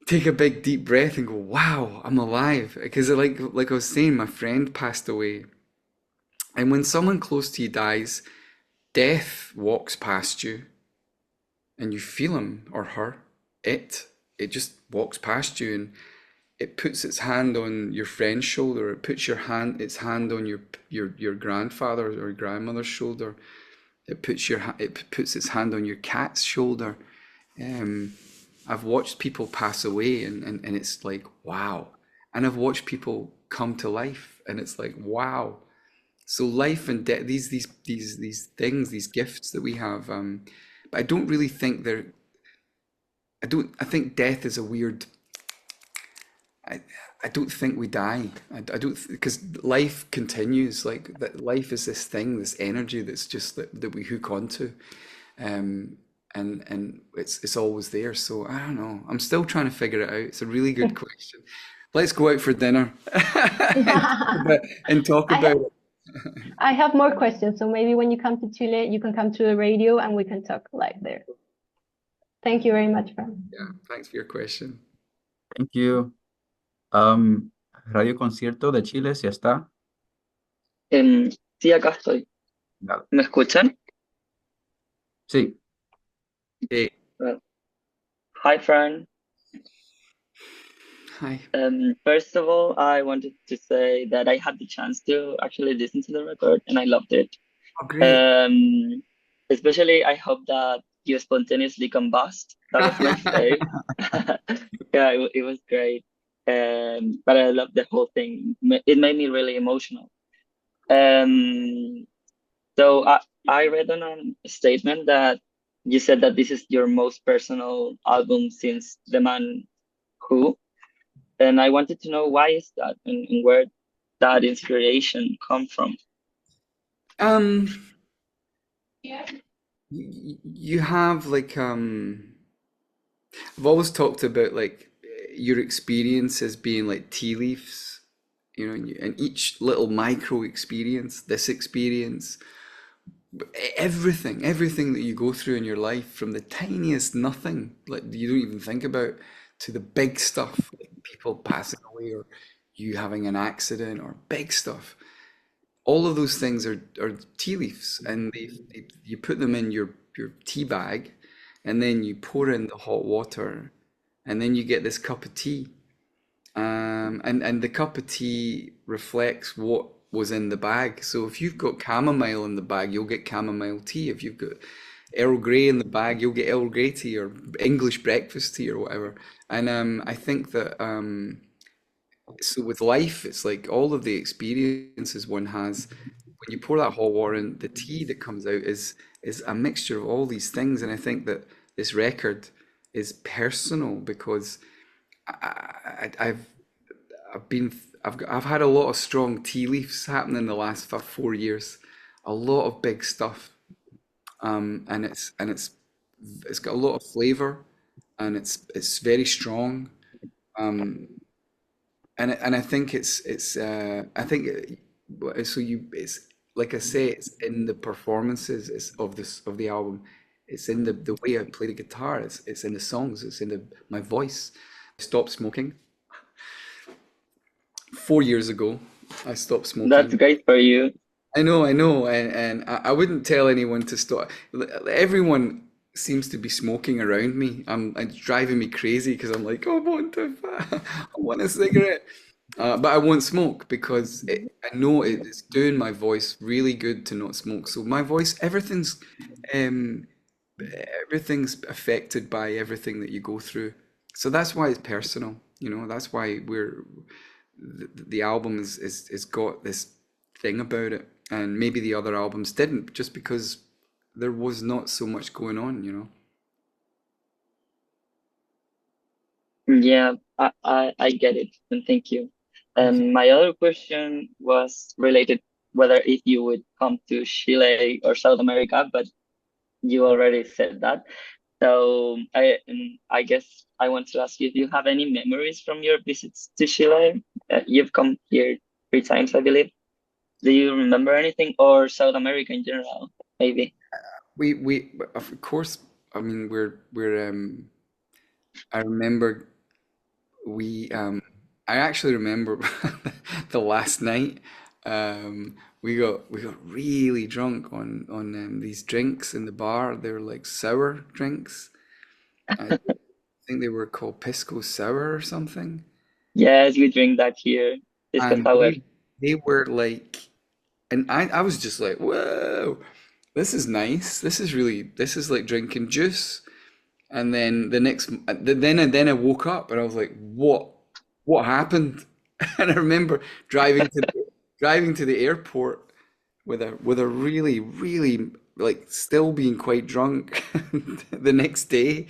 Take a big deep breath and go, wow, I'm alive. Because like I was saying, my friend passed away. And when someone close to you dies, death walks past you and you feel him or her it just walks past you, and it puts its hand on your friend's shoulder. It puts its hand on your grandfather or grandmother's shoulder. It puts its hand on your cat's shoulder. I've watched people pass away, and it's like, wow. And I've watched people come to life, and it's like, wow. So life and death, these things, these gifts that we have, but I don't really think I think death is a weird, I don't think we die. I don't, because life continues. Like that, life is this thing, this energy that's just that we hook onto, and it's always there. So I don't know. I'm still trying to figure it out. It's a really good question. Let's go out for dinner and talk I, about ha- it. I have more questions, so maybe when you come to Chile, you can come to the radio and we can talk live there. Thank you very much, Fran. Yeah, thanks for your question. Thank you. Radio Concierto de Chile, ¿sí está? Sí, acá estoy. Dale. ¿Me escuchan? Sí. Well, hi, Fran. Hi. First of all, I wanted to say that I had the chance to actually listen to the record and I loved it. Oh, great. Especially, I hope that you spontaneously combust. That was my fave. Yeah, it was great. But I loved the whole thing. It made me really emotional. So I read on a statement that you said that this is your most personal album since The Man Who. And I wanted to know why is that and where that inspiration come from. You have like I've always talked about like your experience as being like tea leaves, you know, and each little micro experience, this experience, everything that you go through in your life, from the tiniest nothing, like you don't even think about, to the big stuff, like people passing away or you having an accident or big stuff. All of those things are tea leaves, and you put them in your tea bag, and then you pour in the hot water, and then you get this cup of tea. And the cup of tea reflects what was in the bag. So if you've got chamomile in the bag, you'll get chamomile tea. If you've got Earl Grey in the bag, you'll get Earl Grey tea or English breakfast tea or whatever. And I think that so with life, it's like all of the experiences one has. When you pour that hot water in, the tea that comes out is a mixture of all these things. And I think that this record is personal because I've had a lot of strong tea leaves happen in the last 4 years, a lot of big stuff, and it's got a lot of flavor, and it's very strong, and I think I think so it's like I say, it's in the performances of the album. It's in the way I play the guitar. It's in the songs. It's in my voice. I stopped smoking 4 years ago. I stopped smoking. That's great for you. I know, and I wouldn't tell anyone to stop. Everyone seems to be smoking around me. It's driving me crazy because I'm like, oh, I want a cigarette. But I won't smoke because I know it's doing my voice really good to not smoke. So my voice, everything's affected by everything that you go through. So that's why it's personal, you know. That's why the album is got this thing about it, and maybe the other albums didn't, just because there was not so much going on, you know. Yeah, I get it, and thank you. And my other question was related whether if you would come to Chile or South America, but you already said that. So I guess I want to ask you, do you have any memories from your visits to Chile? You've come here 3 times, I believe. Do you remember anything, or South America in general, maybe? We of course, I mean, I remember I actually remember the last night, we got really drunk on these drinks in the bar. They were like sour drinks. I think they were called Pisco Sour or something. Yes, we drink that here. Pisco And sour. they were like, and I was just like, whoa, this is nice. This is like drinking juice. And then then I woke up and I was like, what happened? And I remember driving to the airport with a really like still being quite drunk the next day.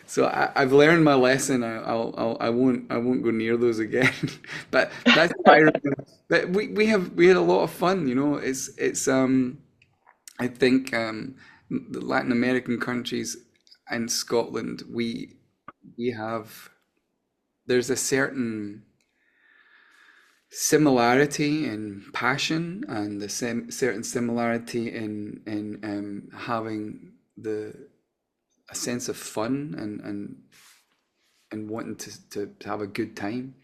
So I've learned my lesson. I won't go near those again. But that's what I remember. But we had a lot of fun. You know, it's I think the Latin American countries and Scotland we have there's a certain similarity in passion and the certain similarity in having the a sense of fun and wanting to have a good time.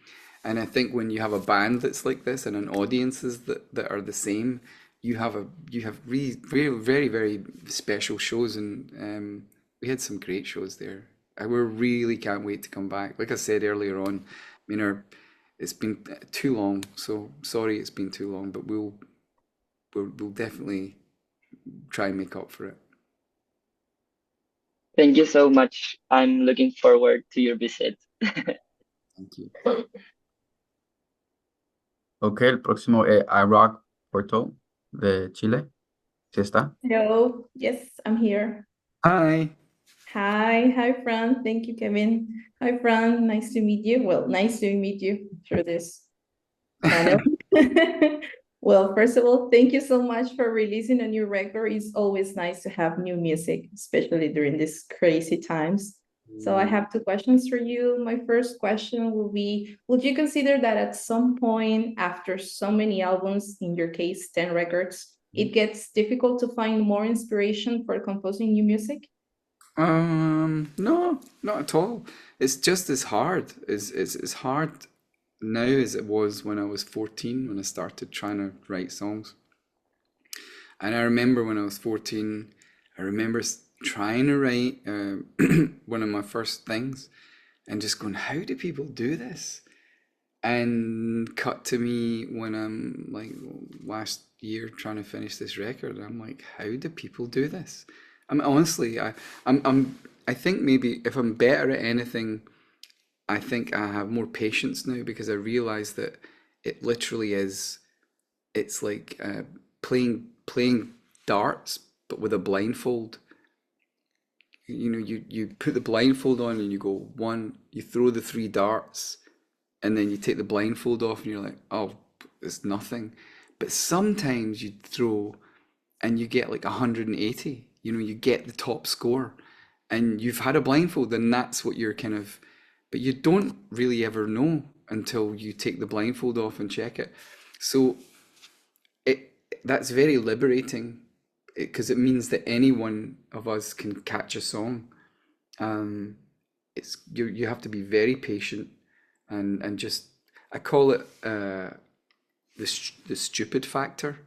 And I think when you have a band that's like this and an audiences that are the same, you have very special shows and we had some great shows there. I we really can't wait to come back. Like I said earlier on, I mean it's been too long, so sorry it's been too long, but we'll definitely try and make up for it. Thank you so much. I'm looking forward to your visit. Thank you. Ok, el próximo es iRock Porto de Chile. ¿Sí está? Hello, yes, I'm here. Hi. Hi, Fran. Thank you, Kevin. Hi, Fran. Nice to meet you. Well, nice to meet you through this panel. Well, first of all, thank you so much for releasing a new record. It's always nice to have new music, especially during these crazy times. So I have two questions for you. My first question will be, would you consider that at some point after so many albums, in your case, 10 records, it gets difficult to find more inspiration for composing new music? No, not at all. It's just as hard. It's as hard now as it was when I was 14 when I started trying to write songs. And I remember when I was 14, I remember trying to write one of my first things and just going, how do people do this? And cut to me when I'm like last year trying to finish this record. I'm like, how do people do this? I mean, honestly, I think maybe if I'm better at anything, I think I have more patience now because I realize that it literally is. It's like playing darts, but with a blindfold. You know, you put the blindfold on and you go one. You throw the three darts, and then you take the blindfold off, and you're like, oh, it's nothing. But sometimes you throw, and you get like 180. You know, you get the top score, and you've had a blindfold, and that's what you're kind of. But you don't really ever know until you take the blindfold off and check it. So that's very liberating because it means that any one of us can catch a song. It's you have to be very patient and just I call it the stupid factor.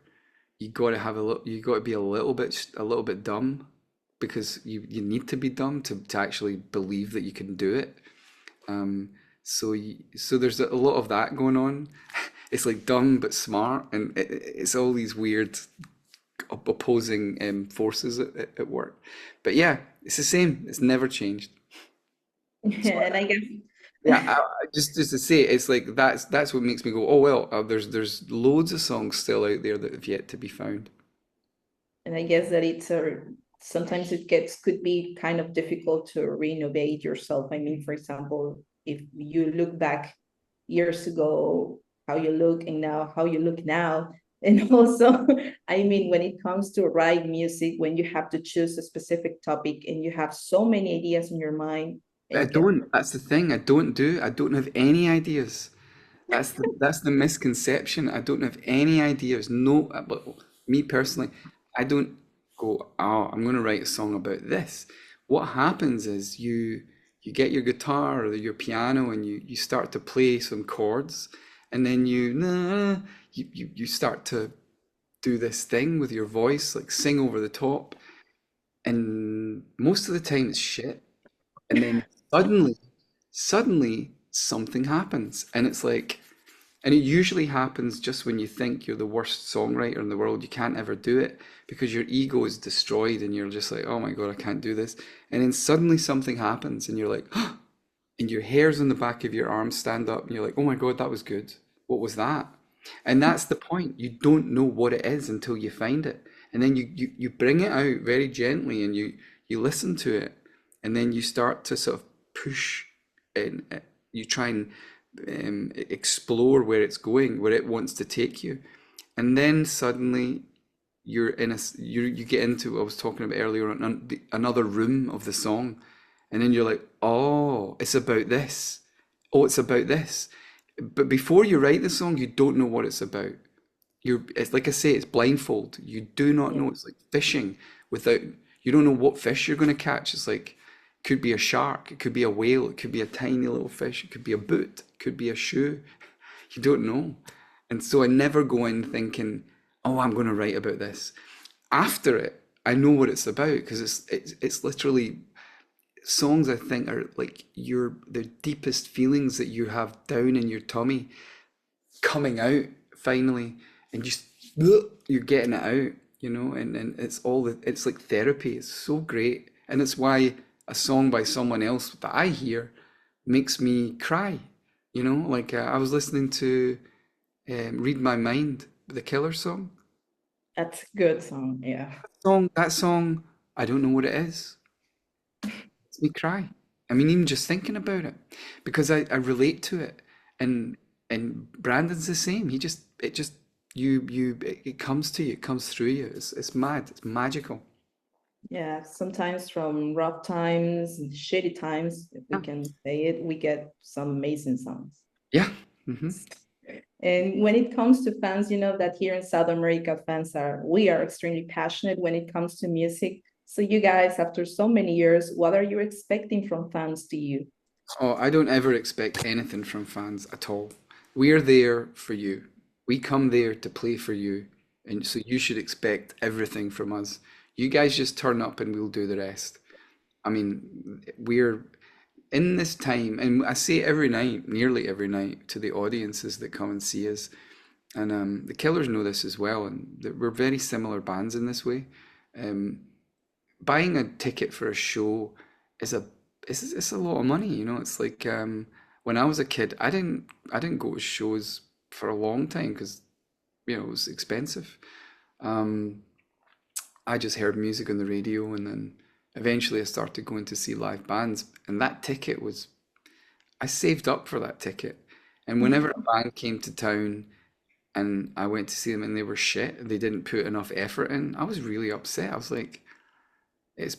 You got to have you got to be a little bit dumb because you need to be dumb to actually believe that you can do it. So there's a lot of that going on. It's like dumb but smart, and it's all these weird opposing forces at work. But yeah, it's the same. It's never changed. And I guess Yeah, just to say, it's like that's what makes me go, oh well, there's loads of songs still out there that have yet to be found. And I guess that it's sometimes could be kind of difficult to renovate yourself. I mean, for example, if you look back years ago, how you look and now how you look now. And also, I mean, when it comes to write music, when you have to choose a specific topic and you have so many ideas in your mind. I don't. That's the thing. I don't have any ideas. That's the misconception. I don't have any ideas. No, but me personally, I don't go, oh, I'm going to write a song about this. What happens is you get your guitar or your piano and you start to play some chords, and then you start to do this thing with your voice, like sing over the top, and most of the time it's shit. And then suddenly something happens. And it's like, and it usually happens just when you think you're the worst songwriter in the world. You can't ever do it because your ego is destroyed and you're just like, oh my God, I can't do this. And then suddenly something happens and you're like, and your hairs on the back of your arms stand up and you're like, oh my God, that was good. What was that? And that's the point. You don't know what it is until you find it. And then you bring it out very gently and you listen to it. And then you start to sort of push and you try and explore where it's going, where it wants to take you. And then suddenly you're in you get into what I was talking about earlier on another room of the song. And then you're like, oh, it's about this. Oh, it's about this. But before you write the song, you don't know what it's about. It's like I say, it's blindfold. You do not know. It's like fishing without, you don't know what fish you're going to catch. It's like, could be a shark, it could be a whale, it could be a tiny little fish, it could be a boot, it could be a shoe. You don't know. And so I never go in thinking, oh, I'm going to write about this. After it, I know what it's about because it's literally songs I think are like the deepest feelings that you have down in your tummy coming out finally, and just you're getting it out, and it's like therapy. It's so great, and it's why a song by someone else that I hear makes me cry. Like I was listening to "Read My Mind," the Killer song. That's a good song, yeah. That song, I don't know what it is. Makes me cry. I mean, even just thinking about it, because I relate to it, and Brandon's the same. It comes to you, it comes through you. It's mad. It's magical. Yeah, sometimes from rough times and shitty times, if we can say it, we get some amazing songs. Yeah. And when it comes to fans, you know that here in South America, we are extremely passionate when it comes to music. So you guys, after so many years, what are you expecting from fans to you? Oh, I don't ever expect anything from fans at all. We're there for you. We come there to play for you. And so you should expect everything from us. You guys just turn up and we'll do the rest. I mean, we're in this time, and I say it every night, nearly every night, to the audiences that come and see us. And the Killers know this as well, and we're very similar bands in this way. Buying a ticket for a show is it's a lot of money, It's like when I was a kid, I didn't go to shows for a long time because it was expensive. I just heard music on the radio, and then eventually I started going to see live bands, and that ticket was I saved up for that ticket. And whenever a band came to town and I went to see them and they were shit, they didn't put enough effort in, I was really upset. I was like, it's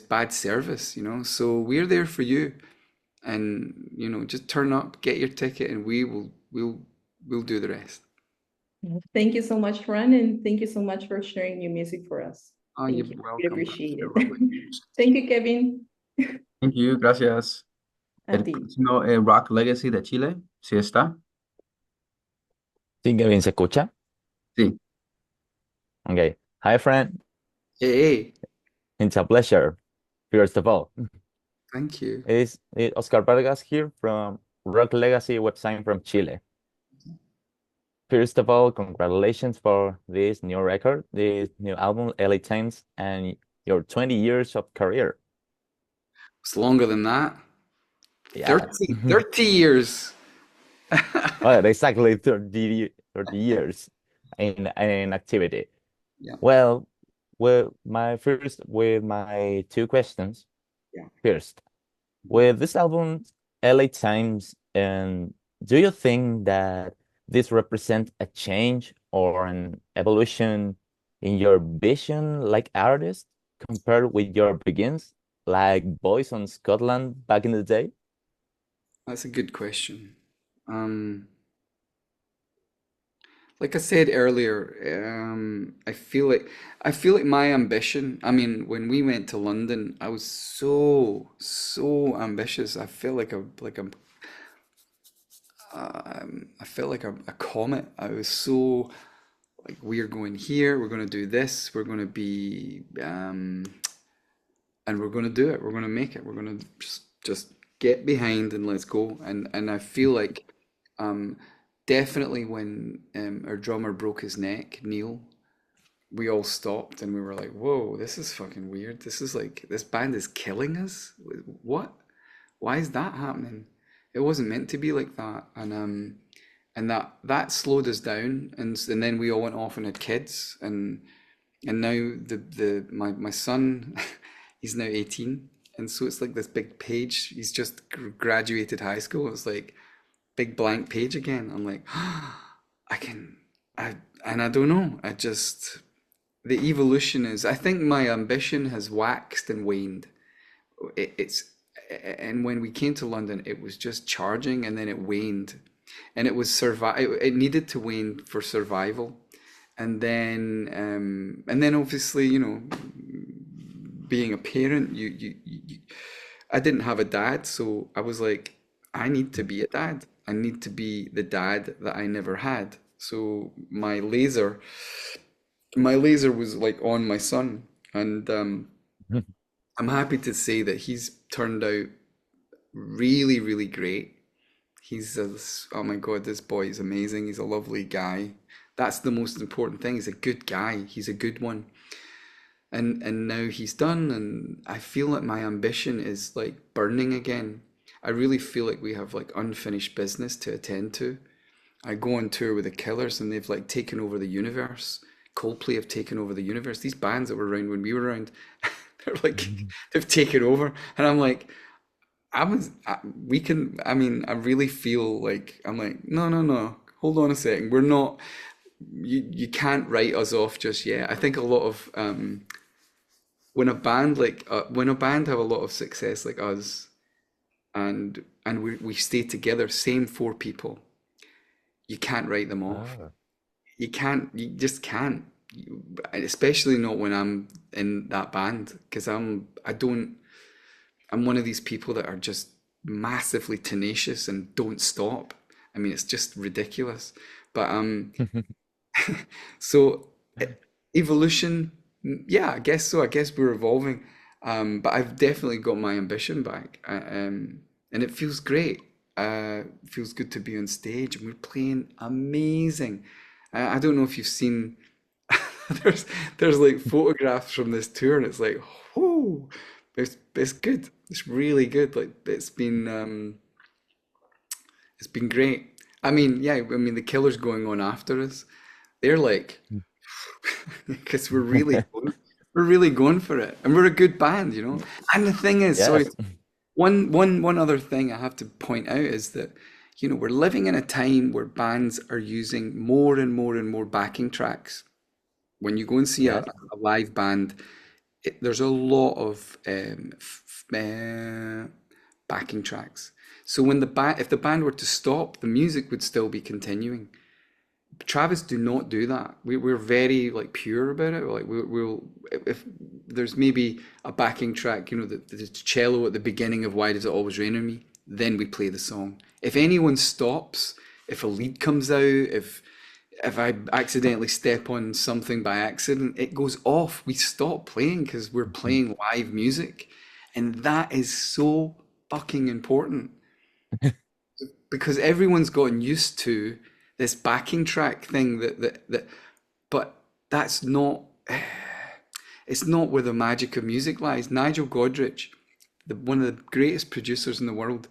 bad service, So we're there for you, and just turn up, get your ticket, and we'll do the rest. Thank you so much, Fran, and thank you so much for sharing your music for us. Oh, Thank you're you. We welcome. appreciate You're it. Thank you, Kevin. Thank you, gracias. A El ti. próximo Rock Legacy de Chile, ¿sí está? Sí, Kevin, ¿se escucha? Sí. Okay. Hi, friend. Hey, It's a pleasure, first of all. thank you. It's Oscar Vargas here from Rock Legacy website from Chile. First of all, congratulations for this new record, this new album, LA Times, and your 20 years of career. It's longer than that. Yeah. 30 years. Well, exactly 30 years in activity. Yeah. Well, with my two questions. Yeah. First, with this album, LA Times, and do you think that this represents a change or an evolution in your vision like artist compared with your begins, like Boys on Scotland back in the day? That's a good question. Like I said earlier, I feel like my ambition. I mean, when we went to London, I was so ambitious. I felt like I felt like a comet. I was so like, we're going here, we're going to do this, we're going to be, and we're going to do it. We're going to make it. We're going to just get behind and let's go. And I feel like um, definitely when our drummer broke his neck, Neil, we all stopped and we were like, whoa, this is fucking weird. This is like, this band is killing us. What? Why is that happening? It wasn't meant to be like that. And that slowed us down. And then we all went off and had kids. And now my son, he's now 18. And so it's like this big page. He's just graduated high school. It's like big blank page again. I'm like, and I don't know. The evolution is, I think my ambition has waxed and waned. And when we came to London, it was just charging and then it waned. And it was it needed to wane for survival. And then obviously, you know, being a parent, I didn't have a dad, so I was like, I need to be a dad. I need to be the dad that I never had. So my laser was like on my son, and I'm happy to say that he's turned out really, really great. Oh my God, this boy is amazing. He's a lovely guy. That's the most important thing. He's a good guy. He's a good one. And now he's done, and I feel like my ambition is like burning again. I really feel like we have like unfinished business to attend to. I go on tour with the Killers and they've like taken over the universe. Coldplay have taken over the universe. These bands that were around when we were around, they're like, they've taken over. And I'm like, I really feel like, I'm like, no, hold on a second. We're not, you can't write us off just yet. I think a lot of, when a band have a lot of success like us, and we stay together, same four people, you can't write them off. You just can't. Especially not when I'm in that band, because I'm one of these people that are just massively tenacious and don't stop. I mean, it's just ridiculous. But so evolution, yeah, I guess so. I guess we're evolving. But I've definitely got my ambition back. And it feels great. It feels good to be on stage, and we're playing amazing. I don't know if you've seen there's like photographs from this tour, and it's like, whoo, it's good. It's really good. Like it's been great. I mean, yeah, I mean the Killers going on after us, they're like, because we're really going for it, and we're a good band, you know. And the thing is, sorry, Yes. one other thing I have to point out is that, you know, we're living in a time where bands are using more and more and more backing tracks. When you go and see Yes. a live band, there's a lot of backing tracks. So when if the band were to stop, the music would still be continuing. Travis do not do that. We're very like pure about it. Like we'll if there's maybe a backing track, you know, the cello at the beginning of Why Does It Always Rain on Me, then we play the song. If anyone stops, if a lead comes out, if I accidentally step on something by accident, it goes off. We stop playing because we're playing live music, and that is so fucking important because everyone's gotten used to this backing track thing but that's not, it's not where the magic of music lies. Nigel Godrich, one of the greatest producers in the world,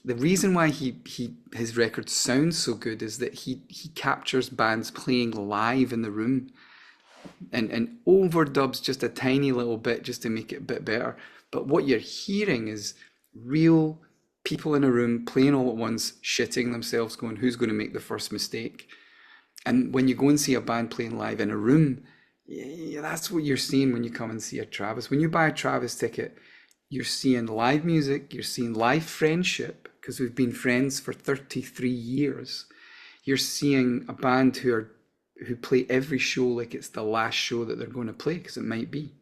the reason why his records sound so good is that he captures bands playing live in the room and overdubs just a tiny little bit just to make it a bit better. But what you're hearing is real people in a room playing all at once, shitting themselves, going, who's going to make the first mistake? And when you go and see a band playing live in a room, yeah, that's what you're seeing when you come and see a Travis. When you buy a Travis ticket, you're seeing live music, you're seeing live friendship, because we've been friends for 33 years. You're seeing a band who play every show like it's the last show that they're going to play, because it might be,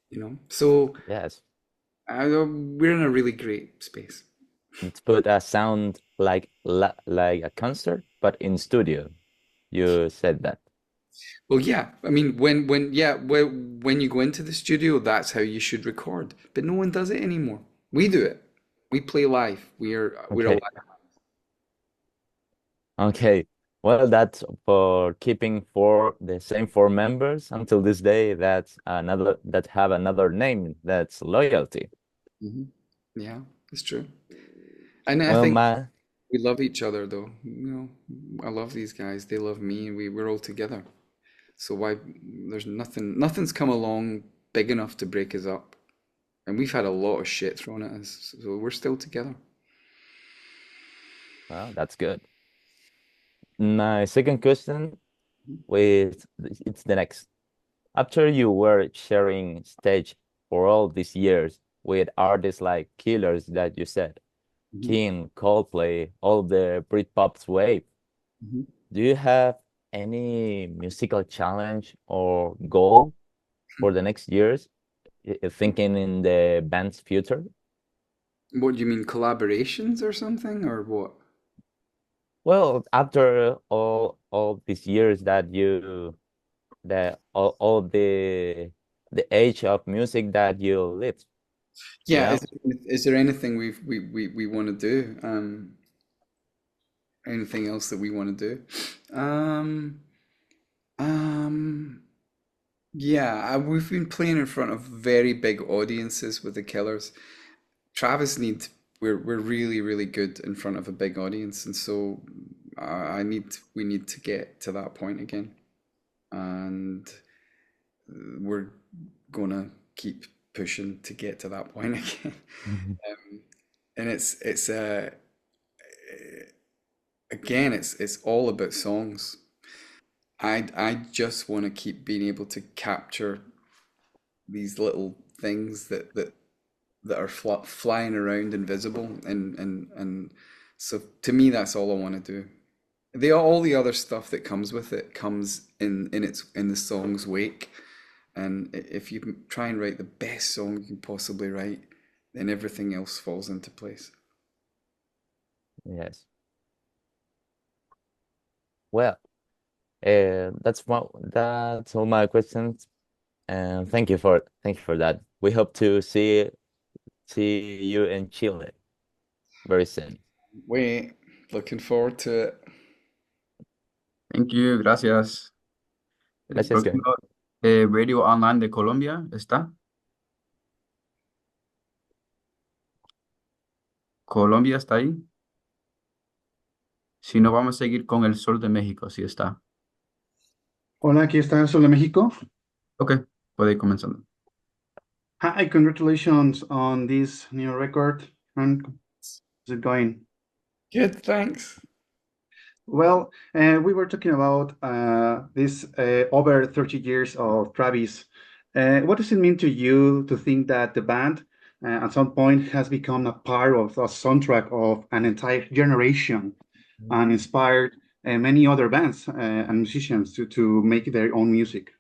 you know. So Yes. we're in a really great space. It's put a sound like a concert, but in studio. You said that. Well, yeah. I mean, when you go into the studio, that's how you should record. But no one does it anymore. We do it. We play live. We're a Okay. live. Okay. Well, that's for keeping the same four members until this day. That's another that have another name. That's loyalty. Yeah, it's true. And I Well, think we love each other, though. I love these guys. They love me, and we're all together. So why there's nothing's come along big enough to break us up. And we've had a lot of shit thrown at us, so we're still together. well, that's good. My second question it's the next. After you were sharing stage for all these years with artists like Killers that you said, King, Coldplay, all the Britpop's wave, do you have any musical challenge or goal for the next years, thinking in the band's future? What do you mean, collaborations or something, or what? Well, after all these years that all the age of music that you lived, Yeah, yeah. is there anything we want to do? Anything else that we want to do? Um, yeah, we've been playing in front of very big audiences with the Killers. Travis need we're really really good in front of a big audience, and so we need to get to that point again, and we're gonna keep pushing to get to that point again. And it's again it's all about songs. I just want to keep being able to capture these little things that are flying around invisible, and so to me that's all I want to do. All the other stuff that comes with it comes in the song's wake, and if you can try and write the best song you can possibly write, then everything else falls into place. Yes. Well, that's all my questions, and thank you for that. We hope to see you in Chile very soon. Looking forward to it. Thank you, gracias. El Gracias, Kevin. próximo Radio Online de Colombia está. Colombia está ahí. Si no, vamos a seguir con el Sol de México, si está. Hola, aquí está el Sol de México. Ok, puede ir comenzando. Hi, congratulations on this new record. And how's it going? Good, thanks. Well, we were talking about this over 30 years of Travis. What does it mean to you to think that the band at some point has become a part of a soundtrack of an entire generation and inspired many other bands and musicians to make their own music?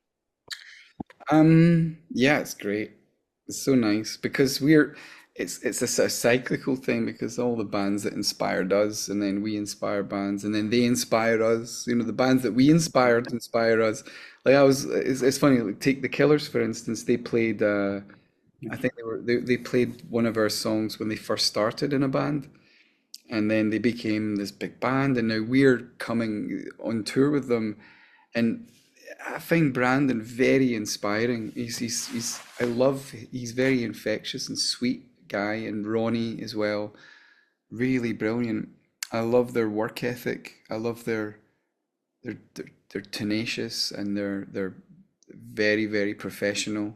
Yeah, it's great. It's so nice because it's a sort of cyclical thing, because all the bands that inspired us, and then we inspire bands, and then they inspire us. The bands that we inspired inspire us. Like it's funny. Like, take the Killers for instance. They played. I think they played one of our songs when they first started in a band, and then they became this big band, and now we're coming on tour with them, and I find Brandon very inspiring. He's very infectious and sweet guy, and Ronnie as well, really brilliant. I love their work ethic. I love they're tenacious, and they're very very professional,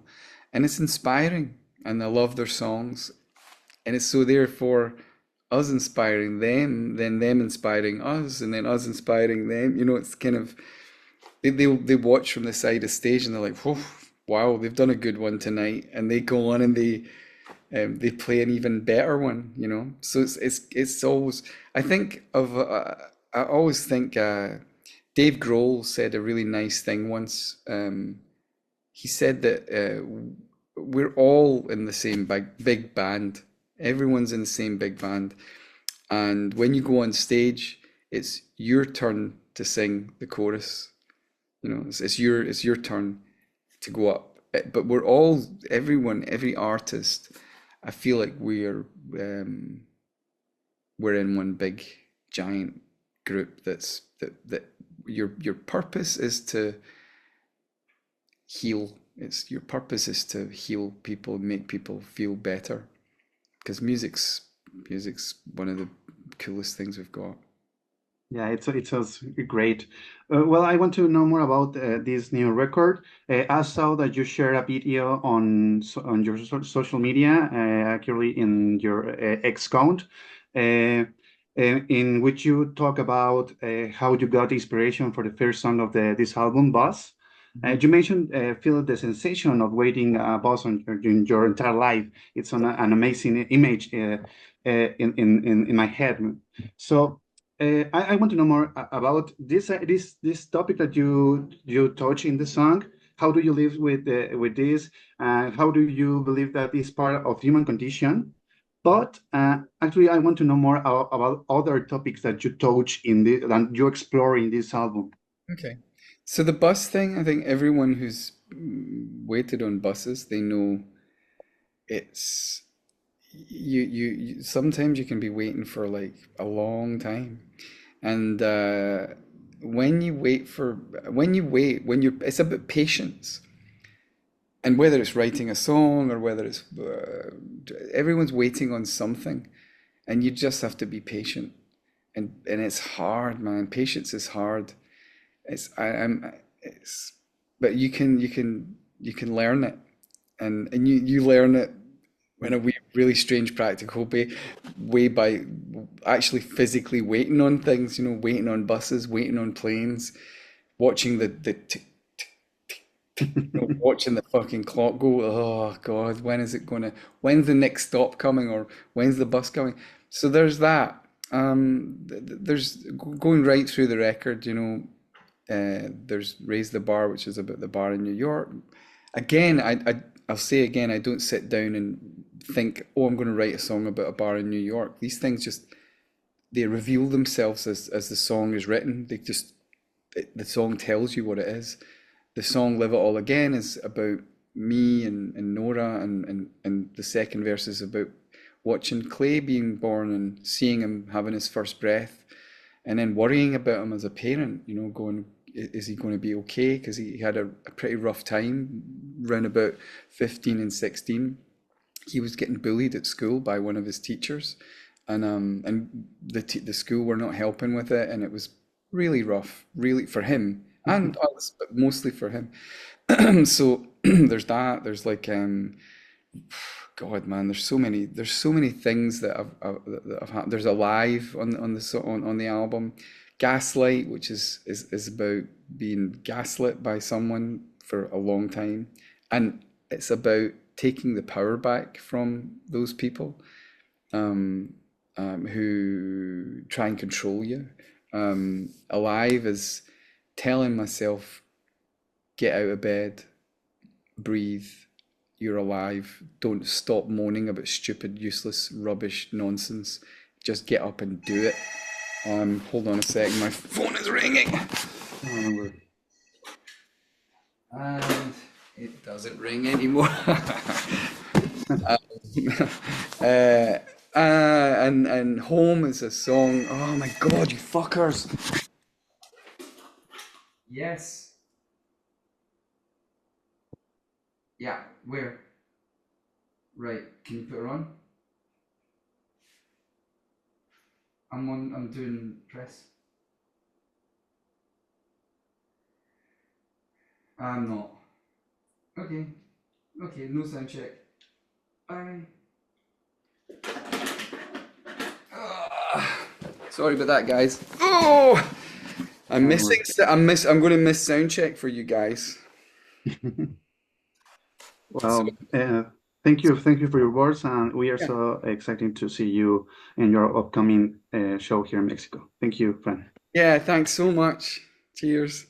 and it's inspiring. And I love their songs, and it's so therefore us inspiring them, then them inspiring us, and then us inspiring them. It's kind of they watch from the side of stage, and they're like, "Whoa, wow, they've done a good one tonight," and they go on and they play an even better one. So it's always I always think Dave Grohl said a really nice thing once. He said that we're all in the same big band. Everyone's in the same big band, and when you go on stage, it's your turn to sing the chorus. It's your turn to go up. But every artist, I feel like we are we're in one big giant group that your purpose is to heal. Your purpose is to heal people, make people feel better. Because music's one of the coolest things we've got. Yeah, it sounds great. Well, I want to know more about this new record. I saw that you share a video on your social media, actually in your X account, in which you talk about how you got inspiration for the first song of this album, Buzz. You mentioned feel the sensation of waiting a bus in your entire life. It's an amazing image in my head. So I want to know more about this topic that you touch in the song. How do you live with this? How do you believe that is part of human condition? But actually, I want to know more about other topics that you touch that you explore in this album. Okay. So the bus thing, I think everyone who's waited on buses, they know it's you sometimes you can be waiting for like a long time. And when you wait, it's about patience. And whether it's writing a song or whether it's everyone's waiting on something, and you just have to be patient. And it's hard, man. Patience is hard. But you can learn it, and you learn it in a really strange practical way by actually physically waiting on things, waiting on buses, waiting on planes, watching the tick, watching the fucking clock go. Oh God, when's the next stop coming, or when's the bus coming? So there's that. There's going right through the record, there's Raise the Bar, which is about the bar in New York. Again, I'll say again, I don't sit down and think, oh, I'm going to write a song about a bar in New York. These things they reveal themselves as the song is written. The song tells you what it is. The song Live It All Again is about me and Nora, and the second verse is about watching Clay being born and seeing him having his first breath, and then worrying about him as a parent, going, is he going to be okay? Because he had a pretty rough time around about 15 and 16. He was getting bullied at school by one of his teachers, and the school were not helping with it, and it was really rough, really for him and us, but mostly for him. So there's that. There's like, God, man, there's so many things that I've had. There's Alive on the album. Gaslight, which is about being gaslit by someone for a long time, and it's about taking the power back from those people who try and control you. Alive is telling myself, get out of bed, breathe, you're alive, don't stop moaning about stupid, useless, rubbish, nonsense. Just get up and do it. Hold on a second, my phone is ringing. And it doesn't ring anymore. And Home is a song. Oh my God, you fuckers. Yes. Yeah, where? Right, can you put her on? I'm doing press. I'm not. Okay, no sound check. Bye. Sorry about that, guys. Oh, I'm going to miss sound check for you guys. Well, thank you for your words, and we are so excited to see you in your upcoming show here in Mexico. Thank you, friend. Yeah, thanks so much. Cheers.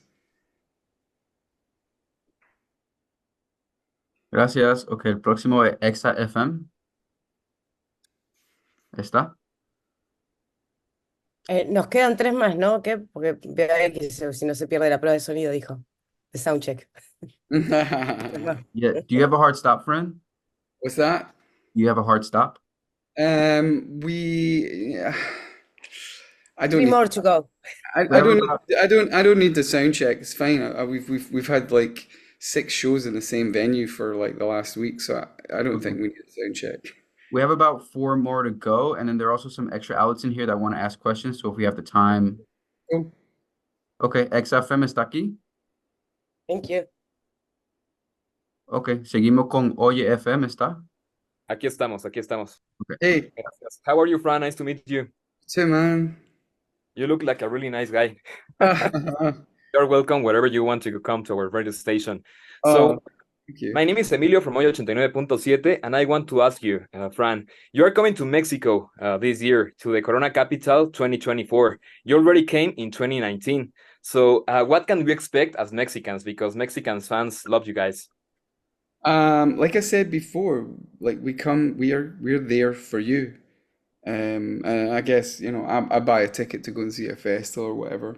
Gracias. Ok, el próximo es Exa FM. ¿Está? Nos quedan 3 más, ¿no? ¿Qué? Porque veo ahí que si no se pierde la prueba de sonido, dijo. The sound check. Yeah. Do you have a hard stop, friend? What's that? Do you have a hard stop? We, I don't 3 need. more to go. I don't. I don't need the sound check. It's fine. We've had like 6 shows in the same venue for like the last week, so I don't think we need a sound check. We have about 4 more to go, and then there are also some extra outlets in here that want to ask questions. So if we have the time. Cool. Okay, XFM está aquí. Thank you. Okay, seguimos con Oye FM, ¿está? Aquí estamos, aquí estamos. Okay. Hey. Gracias. How are you, Fran? Nice to meet you. Hey, man. You look like a really nice guy. You're welcome wherever you want to come to our radio station. So, thank you. My name is Emilio from Oye 89.7, and I want to ask you, Fran, you are coming to Mexico this year, to the Corona Capital 2024. You already came in 2019. So what can we expect as Mexicans? Because Mexican fans love you guys. Like I said before, like we're there for you. And I guess, you know, I buy a ticket to go and see a festival or whatever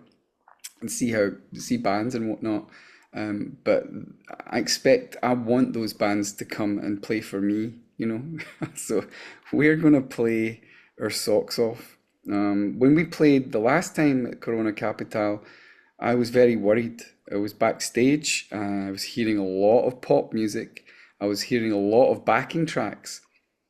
and see bands and whatnot. But I want those bands to come and play for me, you know. So we're gonna play our socks off. When we played the last time at Corona Capital, I was very worried. I was backstage. I was hearing a lot of pop music. I was hearing a lot of backing tracks.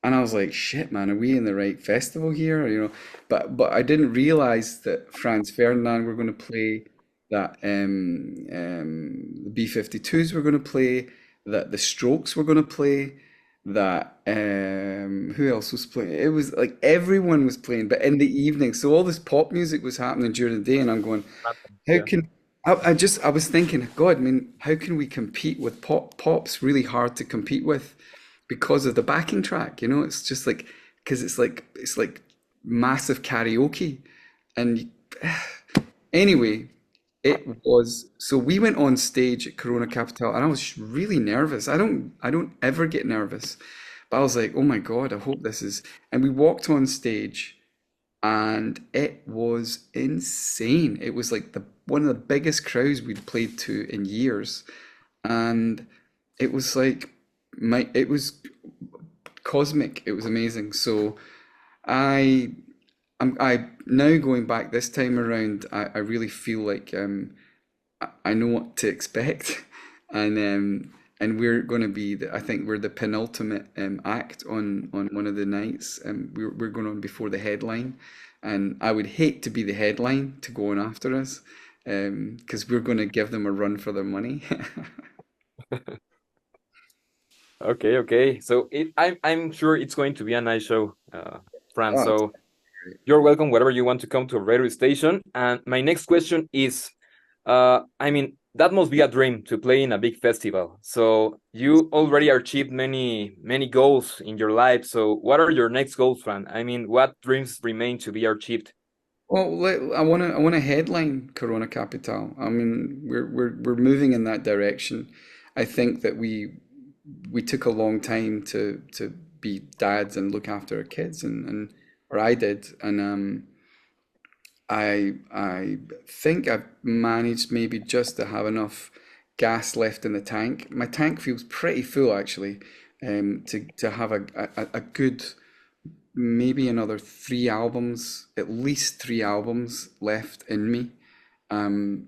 And I was like, shit, man, are we in the right festival here? You know, but I didn't realize that Franz Ferdinand were going to play, that the B-52s were going to play, that the Strokes were going to play, that who else was playing? It was like everyone was playing, but in the evening. So all this pop music was happening during the day, and I'm going, how can I was thinking, God, I mean, how can we compete with pop? Pop's really hard to compete with because of the backing track, you know. It's just like, because it's like massive karaoke. And anyway, it was, so we went on stage at Corona Capital and I was really nervous. I don't ever get nervous, but I was like, oh my God, I hope this is, and we walked on stage and it was insane. It was like one of the biggest crowds we'd played to in years. And it was like, it was cosmic. It was amazing. So I now going back this time around, I really feel like I know what to expect, and we're going to be I think we're the penultimate act on one of the nights, and we're going on before the headline, and I would hate to be the headline to go on after us, because we're going to give them a run for their money. Okay. So I'm sure it's going to be a nice show, Fran. Oh, So you're welcome wherever you want to come to a radio station. And my next question is, I mean, that must be a dream to play in a big festival. So you already achieved many goals in your life. So what are your next goals, Fran? I mean, what dreams remain to be achieved? Well, I want to headline Corona Capital. I mean, we're moving in that direction. I think that we took a long time to be dads and look after our kids, and or I did, and I think I've managed maybe just to have enough gas left in the tank. My tank feels pretty full actually, to have a good, maybe another 3 albums, at least 3 albums left in me. And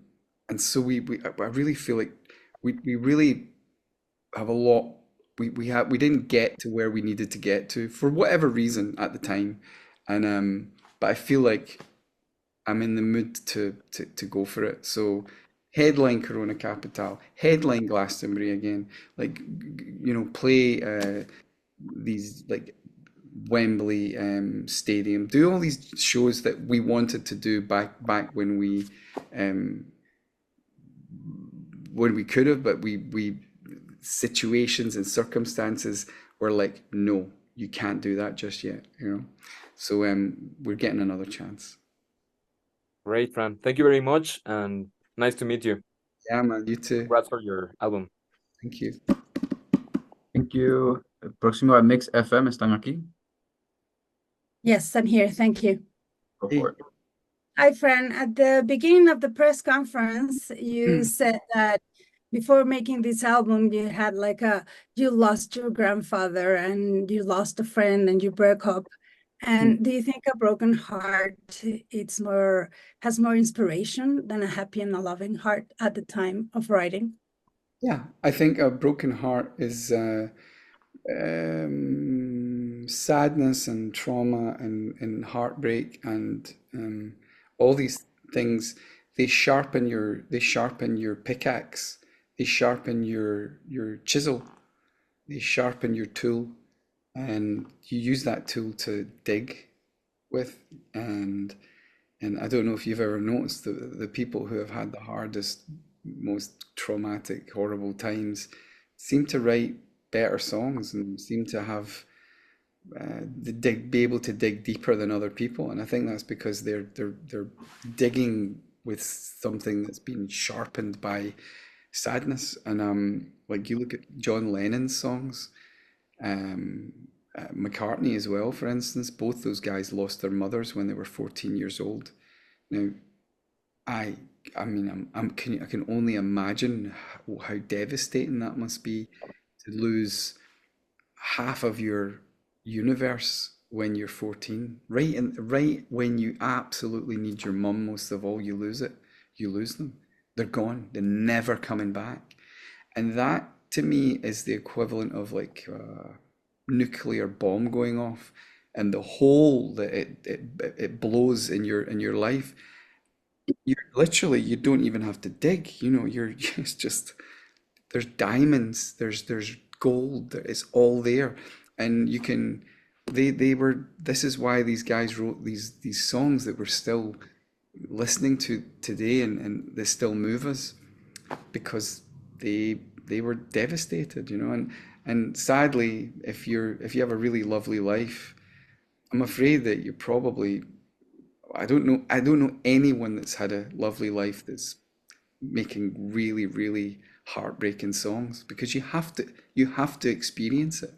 so I really feel like we really have a lot. We didn't get to where we needed to get to for whatever reason at the time, and but I feel like I'm in the mood to go for it. So headline Corona Capital, headline Glastonbury again, like, you know, play these like Wembley Stadium, do all these shows that we wanted to do back when we could have, but we situations and circumstances were like, no, you can't do that just yet, you know. So we're getting another chance. Great, Fran. Thank you very much, and nice to meet you. Yeah, man, you too. Congrats for your album. Thank you. Thank you. Próximo a Mix FM, ¿están aquí? Yes, I'm here. Thank you. Go for it. Hi, Fran. At the beginning of the press conference, you said that before making this album, you had like you lost your grandfather and you lost a friend and you broke up. And do you think a broken heart has more inspiration than a happy and a loving heart at the time of writing? Yeah, I think a broken heart is sadness and trauma and heartbreak and all these things. They sharpen your pickaxe, they sharpen your chisel, they sharpen your tool, and you use that tool to dig with. And I don't know if you've ever noticed the people who have had the hardest, most traumatic, horrible times seem to write better songs and seem to have be able to dig deeper than other people. And I think that's because they're digging with something that's been sharpened by sadness. And like you look at John Lennon's songs, um, McCartney as well, for instance, both those guys lost their mothers when they were 14 years old. Now, I I mean, I can only imagine how devastating that must be to lose half of your universe when you're 14. Right when you absolutely need your mum most of all, you lose it. You lose them. They're gone. They're never coming back. And that to me is the equivalent of like a nuclear bomb going off and the hole that it blows in your life. You're literally, you don't even have to dig, you're it's just there's diamonds, there's gold, it's all there. And you can they were this is why these guys wrote these songs that we're still listening to today, and they still move us because they were devastated, and sadly, if you have a really lovely life, I'm afraid that you probably I don't know anyone that's had a lovely life that's making really, really heartbreaking songs, because you have to experience it.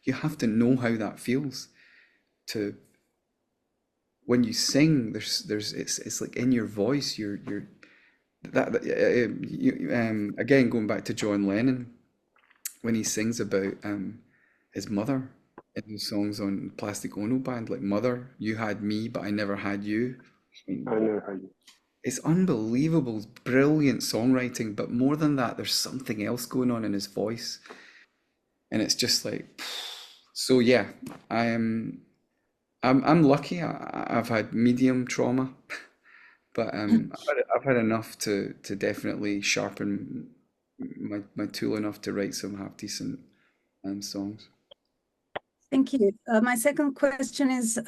You have to know how that feels. To when you sing, it's like in your voice. You're again going back to John Lennon when he sings about his mother in those songs on Plastic Ono Band, like "Mother, you had me, but I never had you." I mean, I never heard you. it's unbelievable, brilliant songwriting, but more than that, there's something else going on in his voice, and it's just like, so yeah, I am, I'm lucky. I've had medium trauma, but I've had enough to definitely sharpen my tool enough to write some half decent songs. Thank you. My second question is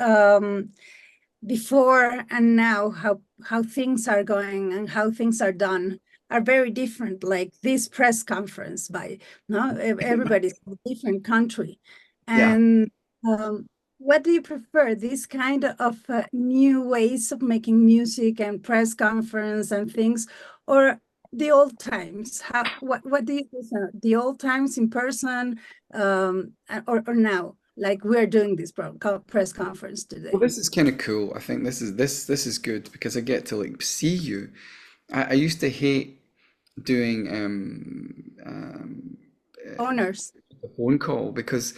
before and now, how things are going and how things are done are very different. Like this press conference by everybody's from a different country, Yeah. and what do you prefer? This kind of new ways of making music and press conference and things, or the old times? What do you prefer? The old times in person, or now? Like we're doing this press conference Well, today. this is kind of cool. I think this is good because I get to like see you. I used to hate doing Owners. a phone call because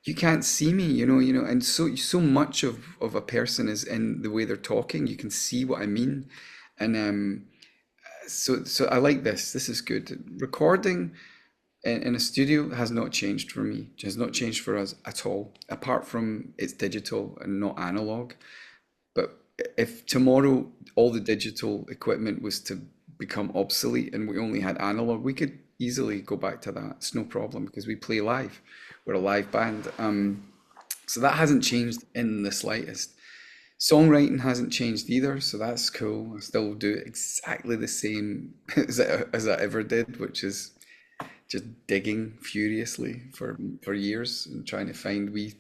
you can't see me, and so much of a person is in the way they're talking. You can see what I mean, and so I like this. This is good. Recording in a studio has not changed for me. Has not changed for us at all, apart from it's digital and not analog. But if tomorrow all the digital equipment was to become obsolete and we only had analog, we could easily go back to that. It's no problem because we play live. We're a live band. So that hasn't changed in the slightest. Songwriting hasn't changed either, so that's cool. I still do exactly the same as I ever did, which is just digging furiously for years and trying to find wee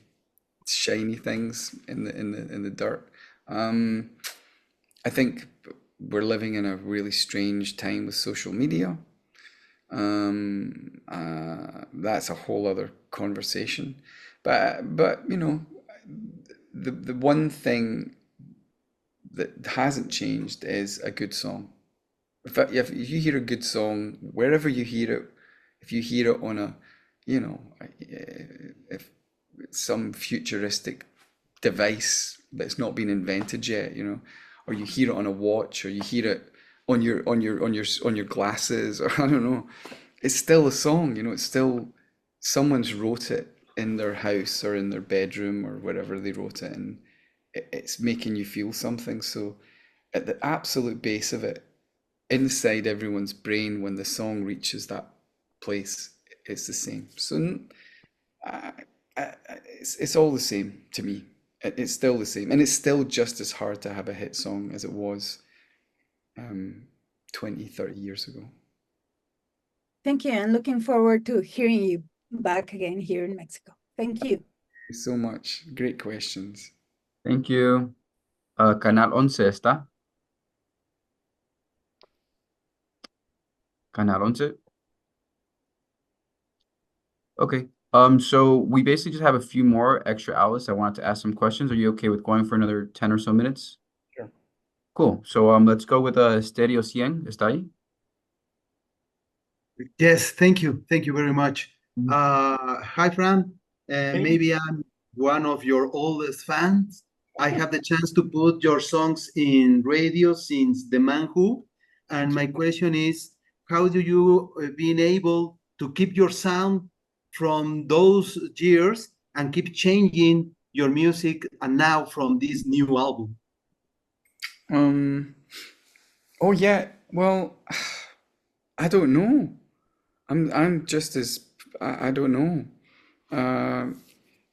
shiny things in the dirt. I think we're living in a really strange time with social media. That's a whole other conversation. But the one thing that hasn't changed is a good song. If you hear a good song, wherever you hear it, if you hear it on if some futuristic device that's not been invented yet, you know, or you hear it on a watch, or you hear it on your glasses, or I don't know. It's still a song, you know. It's still someone's wrote it in their house or in their bedroom or wherever they wrote it, and it's making you feel something. So, at the absolute base of it, inside everyone's brain, when the song reaches that place, it's the same. So, I, it's all the same to me. It's still the same, and it's still just as hard to have a hit song as it was 20, 30 years ago. Thank you, and looking forward to hearing you back again here in Mexico. Thank you. Thank you so much. Great questions. Thank you. Canal 11 está. Canal 11. Okay. So we basically just have a few more extra hours. I wanted to ask some questions. Are you okay with going for another 10 or so minutes? Sure. Cool. So let's go with Stereo 100. ¿Está ahí? Yes, thank you. Thank you very much. Hi, Fran. Maybe I'm one of your oldest fans. I have the chance to put your songs in radio since The Man Who. And my question is, how do you been able to keep your sound from those years and keep changing your music and now from this new album? Oh yeah. Well, I don't know. I'm just as I don't know.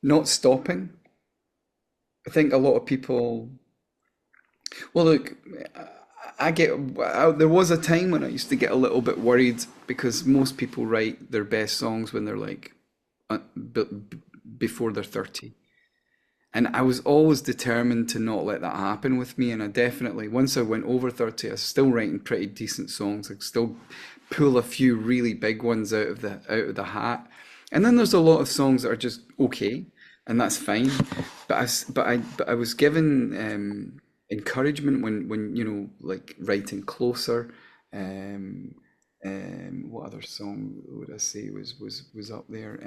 Not stopping. I think a lot of people. Well, look, there was a time when I used to get a little bit worried because most people write their best songs when they're like before they're 30. And I was always determined to not let that happen with me. And I definitely, once I went over 30, I was still writing pretty decent songs. I could still pull a few really big ones out of the hat. And then there's a lot of songs that are just okay, and that's fine. But I was given encouragement when you know, like writing Closer. What other song would I say was up there?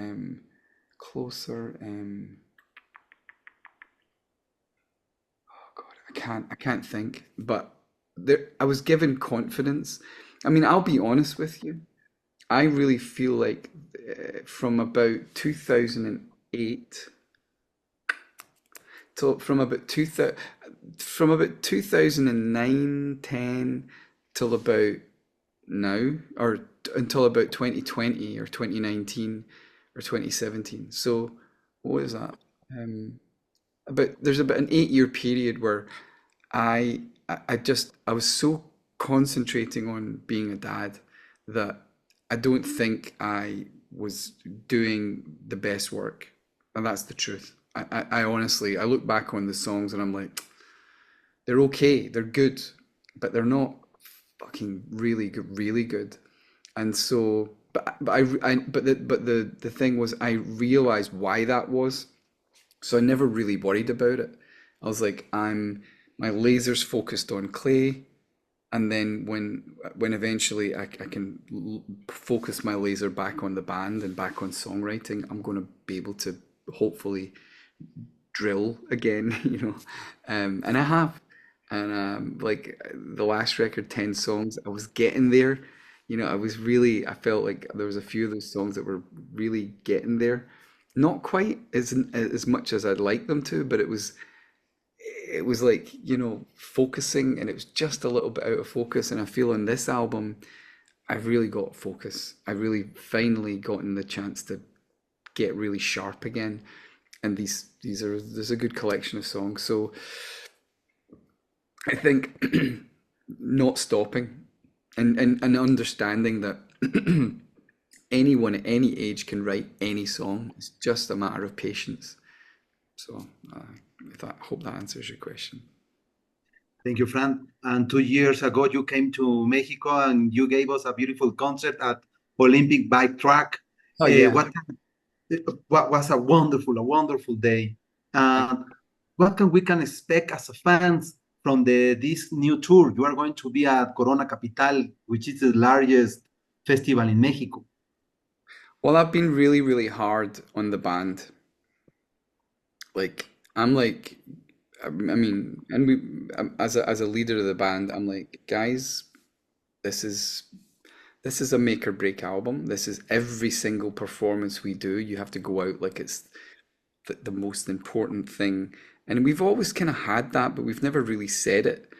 Closer. I can't think, but I was given confidence. I mean, I'll be honest with you. I really feel like from about 2008 till from about 2009, 10 till about now, or until about 2020 or 2019 or 2017. So what is that? There's about an 8-year period where I I was so concentrating on being a dad that I don't think I was doing the best work, and that's the truth. I honestly, I look back on the songs and I'm like, they're okay, they're good, but they're not fucking really good. And so, but the thing was, I realized why that was. So I never really worried about it. I was like, my laser's focused on Clay, and then when eventually I can focus my laser back on the band and back on songwriting, I'm going to be able to hopefully drill again, you know. And I have. And like the last record, 10 songs, I was getting there. You know, I felt like there was a few of those songs that were really getting there. Not quite as much as I'd like them to, but it was like, you know, focusing, and it was just a little bit out of focus. And I feel on this album, I really got focus. I really finally gotten the chance to get really sharp again. And there's a good collection of songs. So I think not stopping and understanding that anyone at any age can write any song. It's just a matter of patience. So I hope that answers your question. Thank you, Fran. And 2 years ago, you came to Mexico and you gave us a beautiful concert at Olympic Bike Track. Oh, yeah. What was a wonderful day. What we can expect as fans from this new tour? You are going to be at Corona Capital, which is the largest festival in Mexico. Well, I've been really hard on the band. Like, I'm like, I mean, and as a leader of the band, I'm like, guys, this is this is a make or break album. This is every single performance we do. You have to go out like it's the most important thing. And we've always kind of had that, but we've never really said it.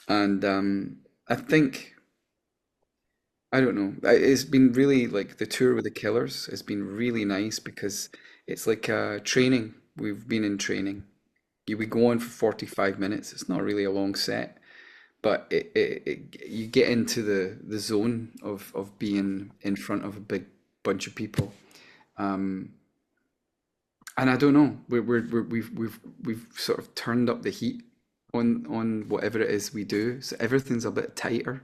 And I think, I don't know, it's been really like the tour with the Killers has been really nice because it's like training. We've been in training. We go on for 45 minutes. It's not really a long set, but you get into the zone of being in front of a big bunch of people. Um, and I don't know, we've sort of turned up the heat on whatever it is we do, so everything's a bit tighter.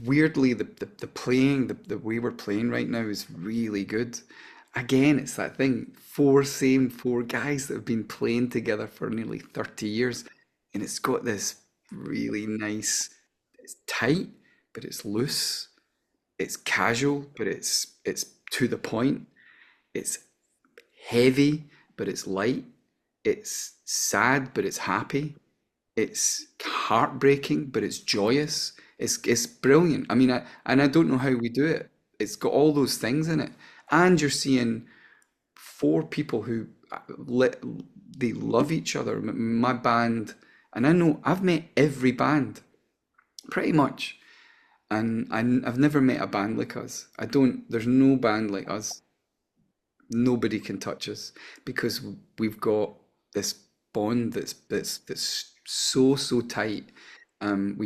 Weirdly, the playing, the way we're playing right now is really good. Again, it's that thing, four guys that have been playing together for nearly 30 years, and it's got this really nice, it's tight, but it's loose, it's casual, but it's to the point, it's heavy, but it's light, it's sad, but it's happy, it's heartbreaking, but it's joyous. It's brilliant. I mean, I don't know how we do it. It's got all those things in it, and you're seeing four people who they love each other. My band, and I know I've met every band, pretty much, and I've never met a band like us. I don't. There's no band like us. Nobody can touch us because we've got this bond that's so tight. And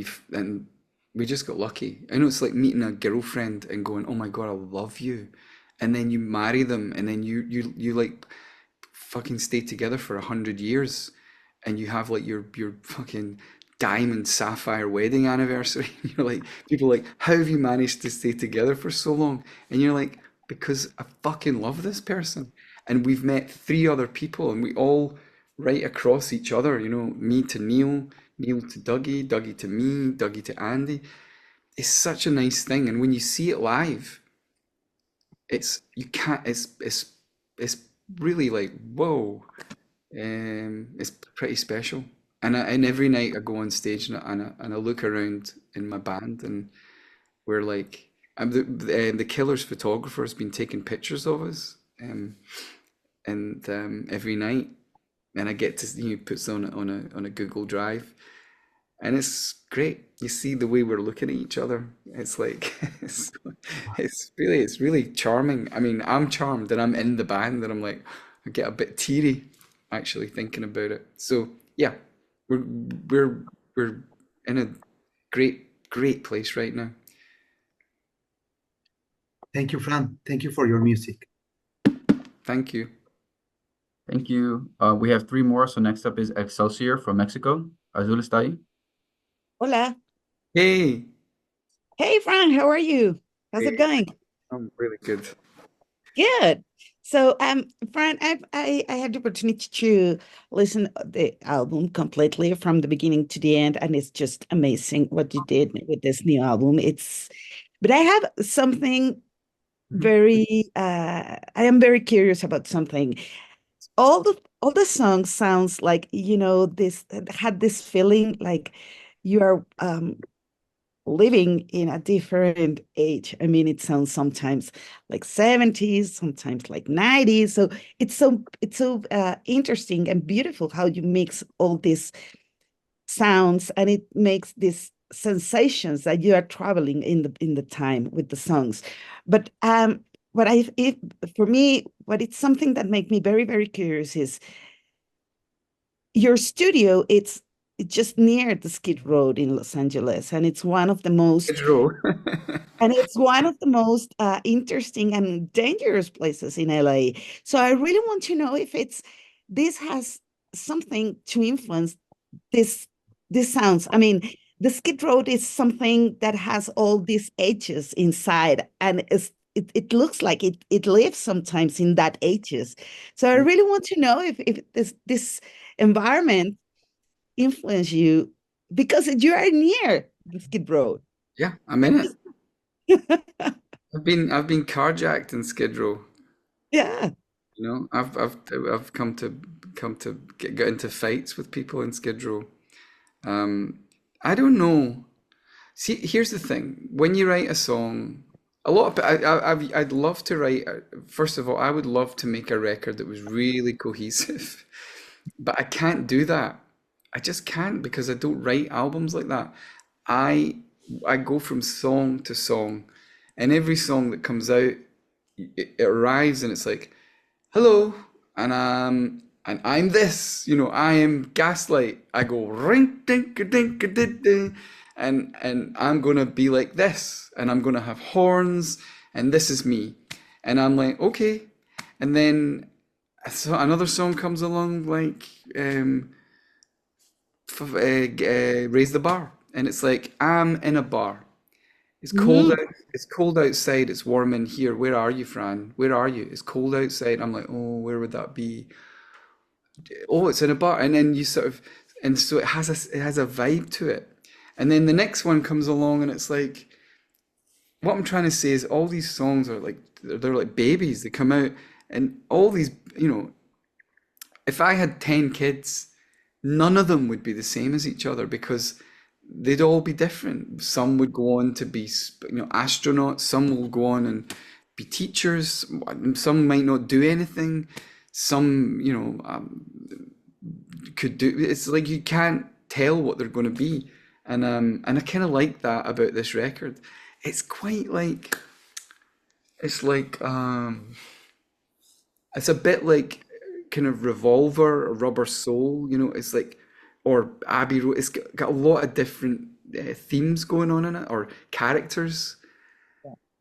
we just got lucky. I know it's like meeting a girlfriend and going, "Oh my God, I love you," and then you marry them, and then you like fucking stay together for 100 years, and you have like your fucking diamond sapphire wedding anniversary. You're like, people are like, "How have you managed to stay together for so long?" And you're like, "Because I fucking love this person." And we've met three other people, and we all right across each other, me to Neil, Neil to Dougie, Dougie to me, Dougie to Andy. It's such a nice thing. And when you see it live, it's you can't it's really like, whoa. It's pretty special. And every night I go on stage and I look around in my band, and we're like, the Killer's photographer has been taking pictures of us, and every night, and I get to puts on a Google Drive, and it's great. You see the way we're looking at each other. It's like it's really charming. I mean, I'm charmed, and I'm in the band, and I'm like, I get a bit teary actually thinking about it. So yeah, we're we're we're in a great place right now. Thank you, Fran. Thank you for your music. Thank you. Thank you. We have three more. So next up is Excelsior from Mexico. Azul está ahí. Hola. Hey. Hey, Fran, how are you? How's it Hey. going? I'm really good. Good. So, Fran, I had the opportunity to listen the album completely from the beginning to the end, and it's just amazing what you did with this new album. But I have something very, I am very curious about something. All the songs sounds like, this had this feeling like you are living in a different age. I mean, it sounds sometimes like 70s, sometimes like 90s. So it's so interesting and beautiful how you mix all these sounds, and it makes these sensations that you are traveling in the time with the songs. But for me, what it's something that make me very, very curious is your studio. It's just near the Skid Road in Los Angeles, and it's one of the most interesting and dangerous places in LA. So I really want to know if this has something to influence this this sounds. I mean, the Skid Road is something that has all these edges inside, and it looks like it lives sometimes in that edges. So I really want to know if this environment influence you because you are near the Skid Row. Yeah, I'm in it. I've been carjacked in Skid Row. Yeah. I've come to come to get into fights with people in Skid Row. I don't know. See, here's the thing. When you write a song, a lot of I'd love to write. First of all, I would love to make a record that was really cohesive, but I can't do that. I just can't because I don't write albums like that. I I go from song to song, and every song that comes out, it arrives and it's like, hello, and I'm this, I am Gaslight. I go ring dink a dink a dink ding, and I'm gonna be like this, and I'm gonna have horns, and this is me, and I'm like, okay, and then so another song comes along like raise the bar, and it's like I'm in a bar. It's cold out. It's cold outside. It's warm in here. Where are you, Fran? Where are you? It's cold outside. I'm like, oh, where would that be? Oh, it's in a bar. And then you sort of, and so it has a vibe to it. And then the next one comes along, and it's like, what I'm trying to say is all these songs are like they're like babies. They come out, and all these, if I had 10 kids, none of them would be the same as each other because they'd all be different. Some would go on to be, astronauts. Some will go on and be teachers. Some might not do anything. Some, could do. It's like you can't tell what they're going to be, and I kind of like that about this record. It's quite like, it's like, it's a bit like kind of Revolver or Rubber Soul. It's like, or Abbey Road. It's got a lot of different themes going on in it, or characters.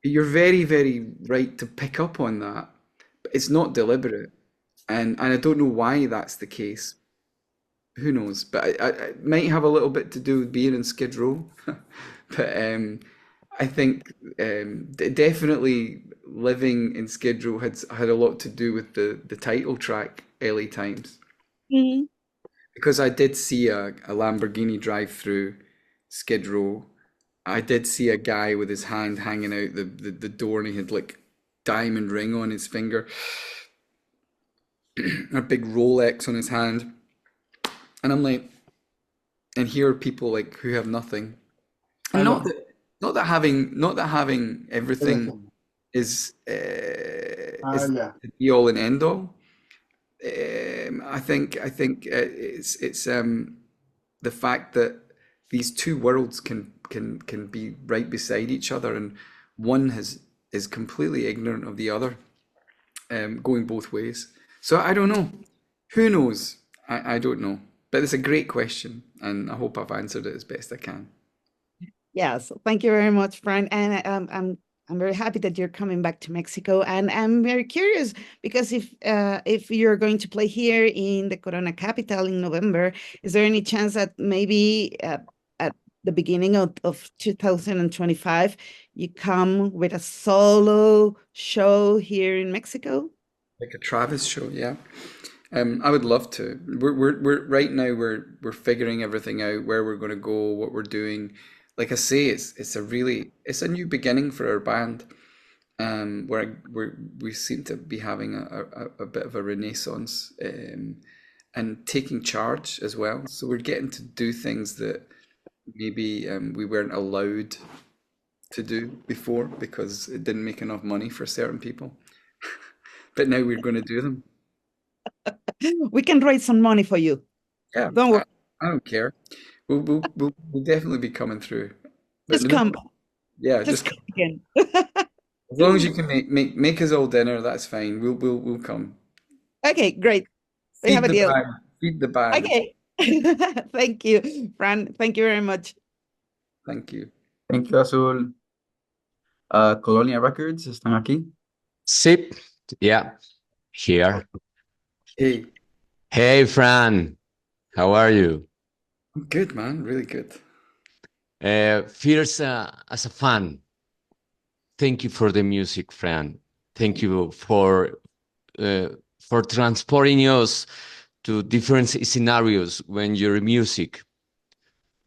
You're very, very right to pick up on that, but it's not deliberate, and I don't know why that's the case. Who knows? But it might have a little bit to do with being in Skid Row. But I think definitely living in Skid Row had a lot to do with the title track, LA Times. Because I did see a Lamborghini drive through Skid Row. I did see a guy with his hand hanging out the door, and he had like diamond ring on his finger, a big Rolex on his hand. And I'm like, and here are people like who have nothing. And not that having everything is Yeah. the be all and end all. I think it's the fact that these two worlds can be right beside each other, and one is completely ignorant of the other, going both ways. So I don't know. Who knows? I don't know. But it's a great question, and I hope I've answered it as best I can. Yes, thank you very much, Fran. And I'm very happy that you're coming back to Mexico. And I'm very curious because if you're going to play here in the Corona capital in November, is there any chance that maybe at the beginning of 2025 you come with a solo show here in Mexico? Like a Travis show, yeah. I would love to. We're right now we're figuring everything out, where we're going to go, what we're doing. Like I say, it's a new beginning for our band. Where we seem to be having a bit of a renaissance, and taking charge as well. So we're getting to do things that maybe we weren't allowed to do before because it didn't make enough money for certain people. But now we're going to do them. We can raise some money for you. Yeah, Don't worry. I don't care. We'll definitely be coming through. But Just come. Yeah, Just just come again. as long as you can make us all dinner, that's fine. We'll come. Okay, great. We Feed have a the deal. bag. Feed the bag. Okay. Thank you, Fran. Thank you very much. Thank you. Thank you, Azul. Colonia Records, ¿están aquí? Sí, yeah, here. Hey. Hey, Fran, how are you? I'm good, man. Really good. First, as a fan, thank you for the music, Fran. Thank you for transporting us to different scenarios when your music.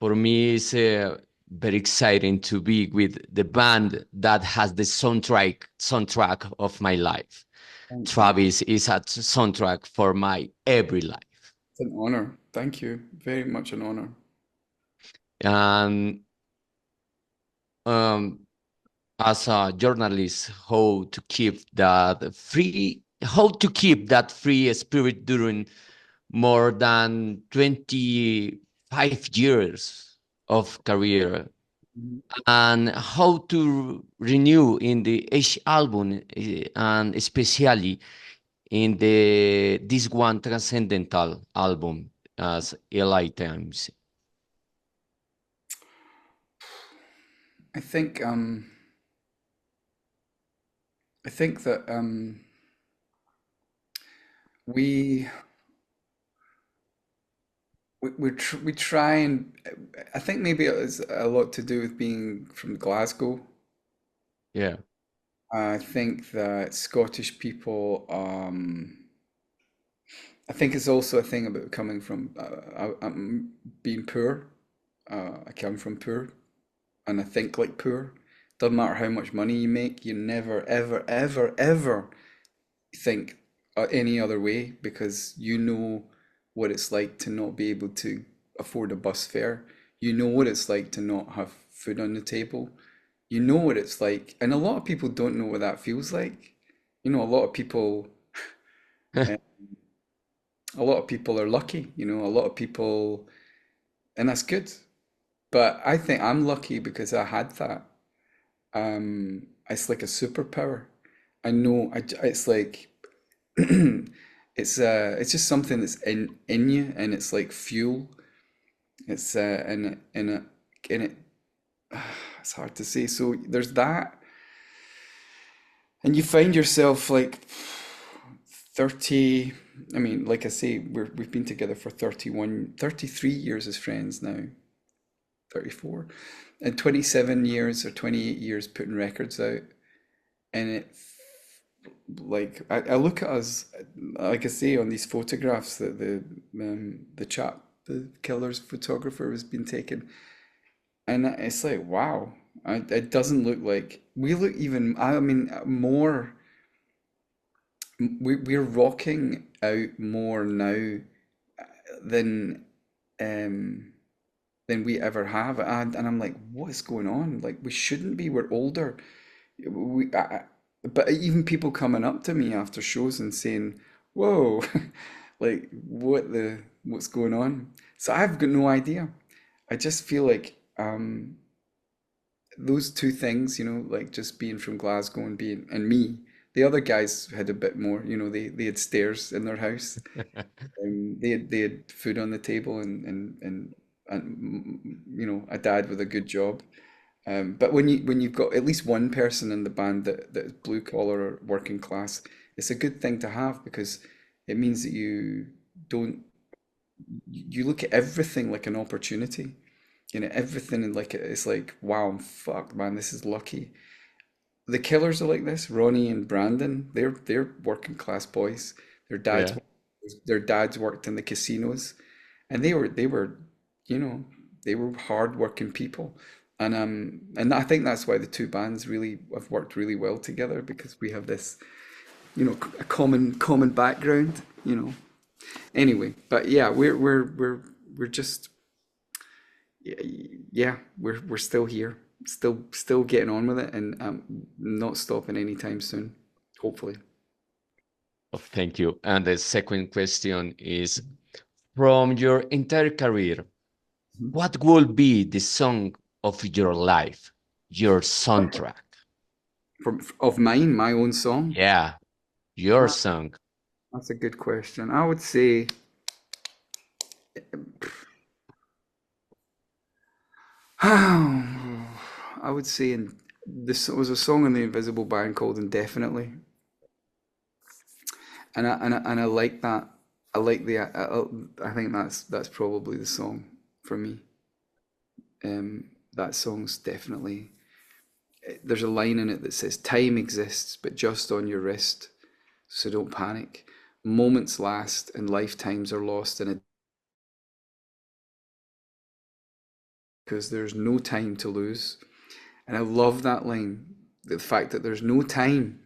For me, it's very exciting to be with the band that has the soundtrack of my life. Travis is a soundtrack for my every life. It's an honor. Thank you. Very much an honor. And as a journalist, how to keep that free spirit during more than 25 years of career, and how to renew in the each album, and especially in this one transcendental album as LA Times. I think that we we try, and I think maybe it has a lot to do with being from Glasgow. Yeah. I think that Scottish people, I think it's also a thing about coming from being poor. I come from poor, and I think like poor. Doesn't matter how much money you make, you never, ever, ever, ever think any other way, because you know what it's like to not be able to afford a bus fare. You know what it's like to not have food on the table. You know what it's like, and a lot of people don't know what that feels like. You know, uh, a lot of people are lucky. You know, a lot of people, and that's good. But I think I'm lucky because I had that. It's like a superpower. I know. It's like it's just something that's in you, and it's like fuel. It's and it it's hard to say. So there's that, and you find yourself like 30. I mean, like I say, we've been together for 33 years as friends now, 34, and 27 years or 28 years putting records out, and like I look at us, like I say, on these photographs that the chap, the killer's photographer, has been taken, and it's like, wow, it doesn't look like we look even. I mean, more. We're rocking out more now than um than we ever have, and I'm like, what is going on? Like, we shouldn't be. We're older. But even people coming up to me after shows and saying, "Whoa, like what's going on?" So I've got no idea. I just feel like those two things, like just being from Glasgow and being and me. The other guys had a bit more, they had stairs in their house. They had food on the table and a dad with a good job. But when you've got at least one person in the band that is blue collar or working class, it's a good thing to have, because it means that don't you look at everything like an opportunity. Everything like it's like, wow, I'm fucked, man, this is lucky. The Killers are like this. Ronnie and Brandon, they're working class boys. Their dads Yeah. their dads worked in the casinos, and they were you know they were hard working people. And I think that's why the two bands really have worked really well together, because we have this, a common background. Anyway, but yeah, we're just, yeah, we're still here, still getting on with it, and not stopping anytime soon, hopefully. Oh, thank you. And the second question is, from your entire career, what will be the song of your life, your soundtrack? Of mine, my own song? Yeah, your song. That's a good question. I would say, I would say, this was a song in the Invisible Band called "Indefinitely," and I like that. I like I think that's probably the song for me. That song's definitely. There's a line in it that says, "Time exists, but just on your wrist, so don't panic. Moments last, and lifetimes are lost in it, because there's no time to lose." And I love that line. The fact that there's no time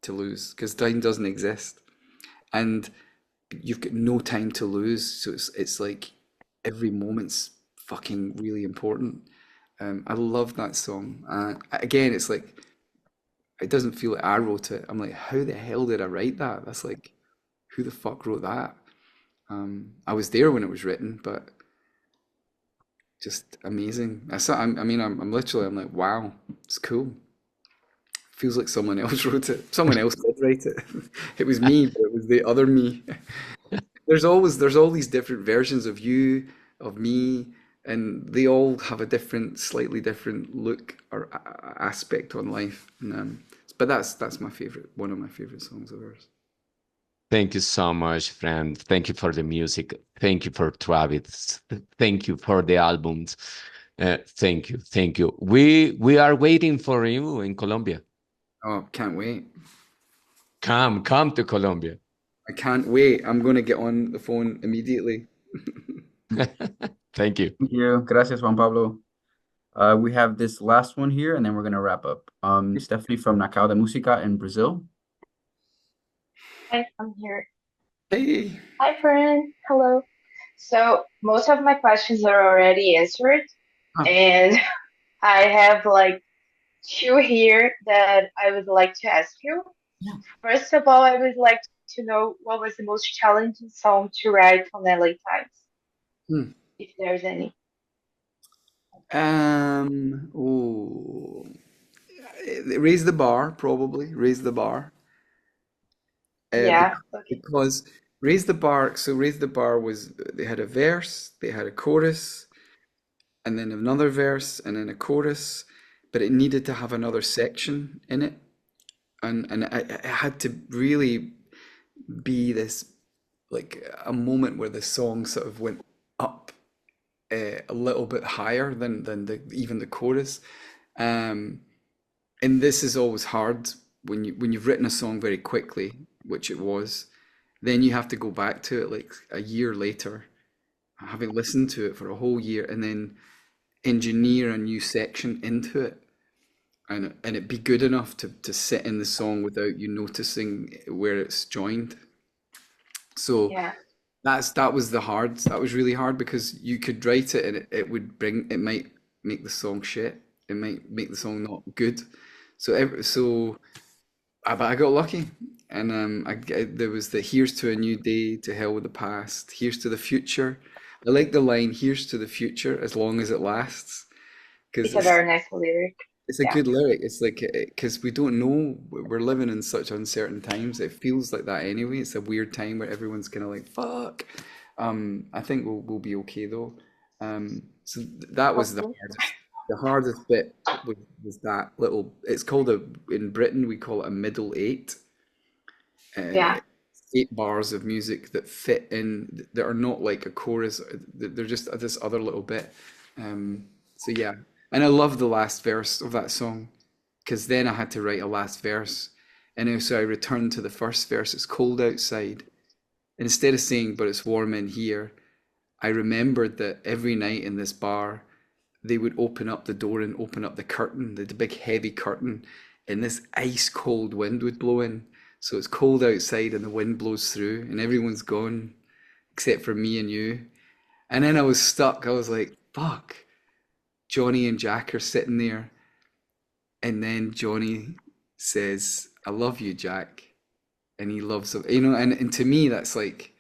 to lose because time doesn't exist, and you've got no time to lose. So it's like every moment's fucking really important. I love that song. Again, it's like it doesn't feel like I wrote it. I'm like, how the hell did I write that? That's like, who the fuck wrote that? I was there when it was written, but just amazing. I'm literally, I'm like, wow, it's cool. Feels like someone else wrote it. Someone else did write it. It was me, but it was the other me. There's all these different versions of you, of me, and they all have a different, slightly different look or aspect on life. But that's my favorite, one of my favorite songs of hers. Thank you so much, friend. Thank you for the music. Thank you for Travis. Thank you for the albums. Thank you, thank you. We are waiting for you in Colombia. Oh, can't wait. Come to Colombia. I can't wait. I'm going to get on the phone immediately. Thank you. Thank you. Gracias, Juan Pablo. We have this last one here, and then we're gonna wrap up. Stephanie from Nacau de Música in Brazil. Hi, I'm here. Hey. Hi, friend. Hello. So most of my questions are already answered, and I have like two here that I would like to ask you. Yeah. First of all, I would like to know what was the most challenging song to write on LA Times, if there's any. Raise the bar, probably. Raise the bar. Yeah, okay. Because Raise the Bar, so Raise the Bar was, they had a verse, they had a chorus, and then another verse, and then a chorus, but it needed to have another section in it. And it had to really be this, like a moment where the song sort of went up a little bit higher than even the chorus. And this is always hard when you've written a song very quickly, which it was, then you have to go back to it like a year later, having listened to it for a whole year, and then engineer a new section into it, and it be good enough to sit in the song without you noticing where it's joined. So Yeah. that was really hard, because you could write it and it might make the song shit. It might make the song not good. But I got lucky, and there was the "Here's to a new day, to hell with the past, here's to the future." I like the line "Here's to the future as long as it lasts," because It's a very nice lyric. it's a Yeah. good lyric. It's like, because we don't know, we're living in such uncertain times. It feels like that anyway. It's a weird time where everyone's kind of like, fuck. I think we'll be okay though. So that was Hopefully. the hardest bit was that little, it's called in Britain we call it a middle eight. Yeah. 8 bars of music that fit in, that are not like a chorus. They're just this other little bit. So yeah, and I love the last verse of that song, because then I had to write a last verse, and so I returned to the first verse. It's cold outside, and instead of saying "but it's warm in here," I remembered that every night in this bar they would open up the door and open up the curtain, the big heavy curtain, and this ice cold wind would blow in. So it's cold outside and the wind blows through and everyone's gone except for me and you. And then I was stuck. I was like, fuck. Johnny and Jack are sitting there. And then Johnny says, "I love you, Jack." And he loves him, and to me, that's like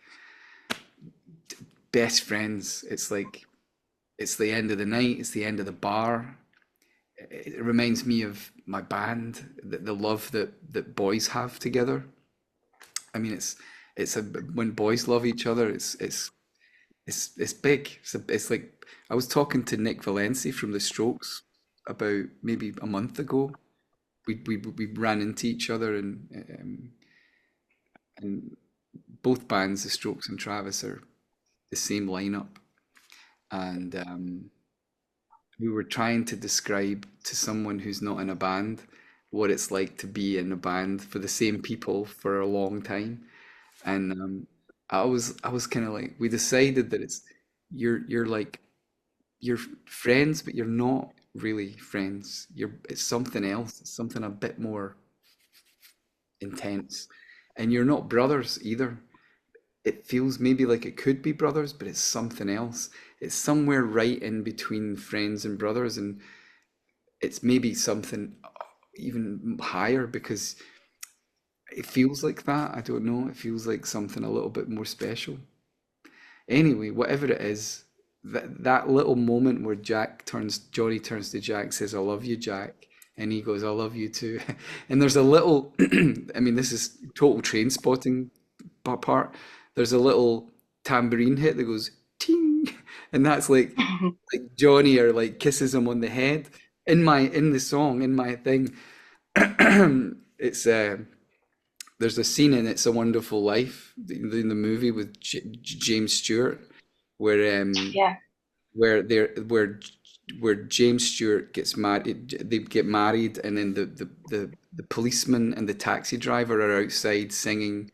best friends. It's like, it's the end of the night, it's the end of the bar. It reminds me of my band, the love that boys have together. I mean, when boys love each other, it's big. It's like, I was talking to Nick Valenci from The Strokes about maybe a month ago. We ran into each other, and both bands, The Strokes and Travis, are the same lineup, and we were trying to describe to someone who's not in a band what it's like to be in a band for the same people for a long time. And I was kind of like, we decided that you're like, you're friends, but you're not really friends. It's something else. It's something a bit more intense. And you're not brothers either. It feels maybe like it could be brothers, but it's something else. It's somewhere right in between friends and brothers, and it's maybe something even higher because it feels like that. I don't know. It feels like something a little bit more special. Anyway, whatever it is, that little moment where Johnny turns to Jack, says, "I love you, Jack," and he goes, "I love you too." And there's a little, I mean, this is total train spotting part. There's a little tambourine hit that goes ting, and that's like Johnny or like kisses him on the head in the song in my thing. It's there's a scene in It's a Wonderful Life in the movie with James Stewart where Yeah. where they're where James Stewart gets married, they get married, and then the policeman and the taxi driver are outside singing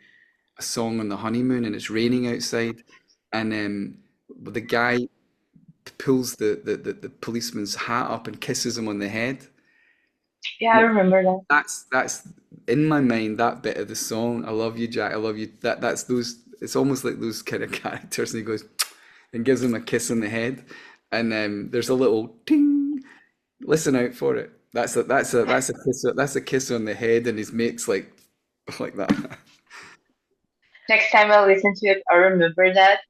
a song on the honeymoon, and it's raining outside, and the guy pulls the policeman's hat up and kisses him on the head. Yeah, I remember that. That's in my mind, that bit of the song, "I love you, Jack, I love you." That's those. It's almost like those kind of characters, and he goes and gives him a kiss on the head, and there's a little ting. Listen out for it. That's a kiss on the head, and his mate's like that. Next time I listen to it, I'll remember that.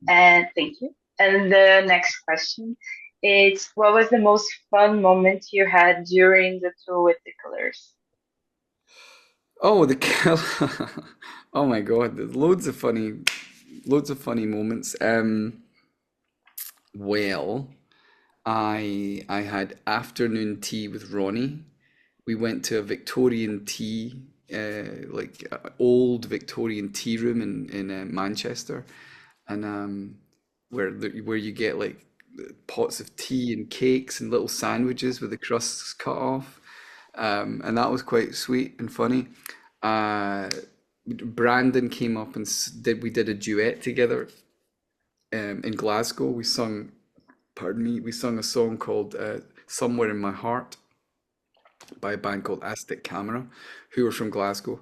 And thank you. And the next question is, what was the most fun moment you had during the tour with the Colors? Oh, oh my God, there's loads of funny moments. Well, I had afternoon tea with Ronnie. We went to a Victorian tea, old Victorian tea room in Manchester, and where you get like pots of tea and cakes and little sandwiches with the crusts cut off, and that was quite sweet and funny. Brandon came up and we did a duet together in Glasgow. We sung a song called "Somewhere in My Heart" by a band called Aztec Camera, who were from Glasgow.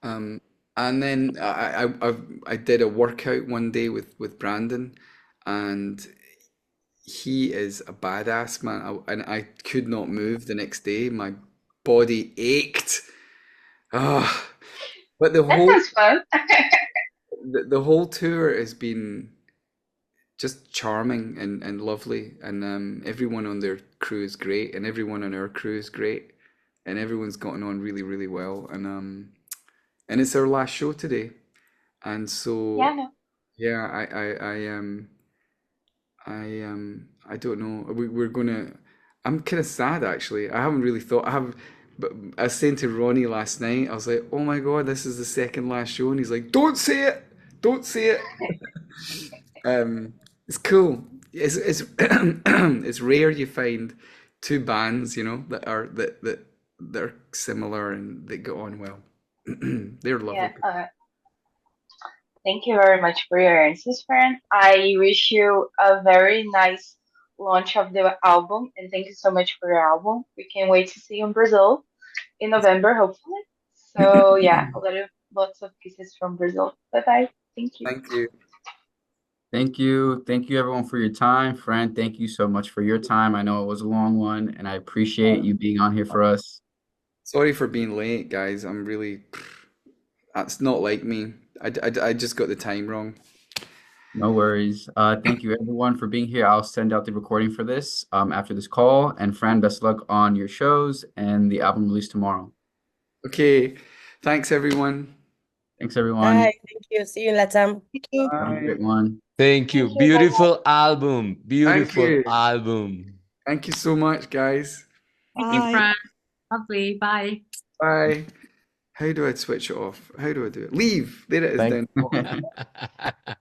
And then I did a workout one day with Brandon, and he is a badass man. And I could not move the next day. My body ached. Ah, but That sounds fun. the whole tour has been just charming and lovely, and everyone on their crew is great, and everyone on our crew is great, and everyone's gotten on really, really well, and it's our last show today, and so Yeah, no. yeah, I don't know. We're gonna. I'm kind of sad actually. I haven't really thought. But I was saying to Ronnie last night, I was like, "Oh my God, this is the second last show," and he's like, "Don't say it, don't say it." It's cool. It's rare you find two bands, that are similar and that go on well. They're lovely. Yeah. Thank you very much for your answers, friend. I wish you a very nice launch of the album, and thank you so much for your album. We can't wait to see you in Brazil in November, hopefully. So yeah, lots of kisses from Brazil. Bye bye. Thank you. Thank you. Thank you. Thank you, everyone, for your time. Fran, thank you so much for your time. I know it was a long one, and I appreciate you being on here for us. Sorry for being late, guys. That's not like me. I just got the time wrong. No worries. Thank you, everyone, for being here. I'll send out the recording for this after this call. And Fran, best of luck on your shows and the album release tomorrow. Okay. Thanks, everyone. Thanks, everyone. Bye. Thank you. See you in Latam. Have a great one. Thank you. Thank you. Beautiful album. Thank Beautiful you. album. Thank you so much, guys. Thanks, Fran. Lovely. Bye. Bye. How do I switch it off? How do I do it? Leave. There it is Thank- down.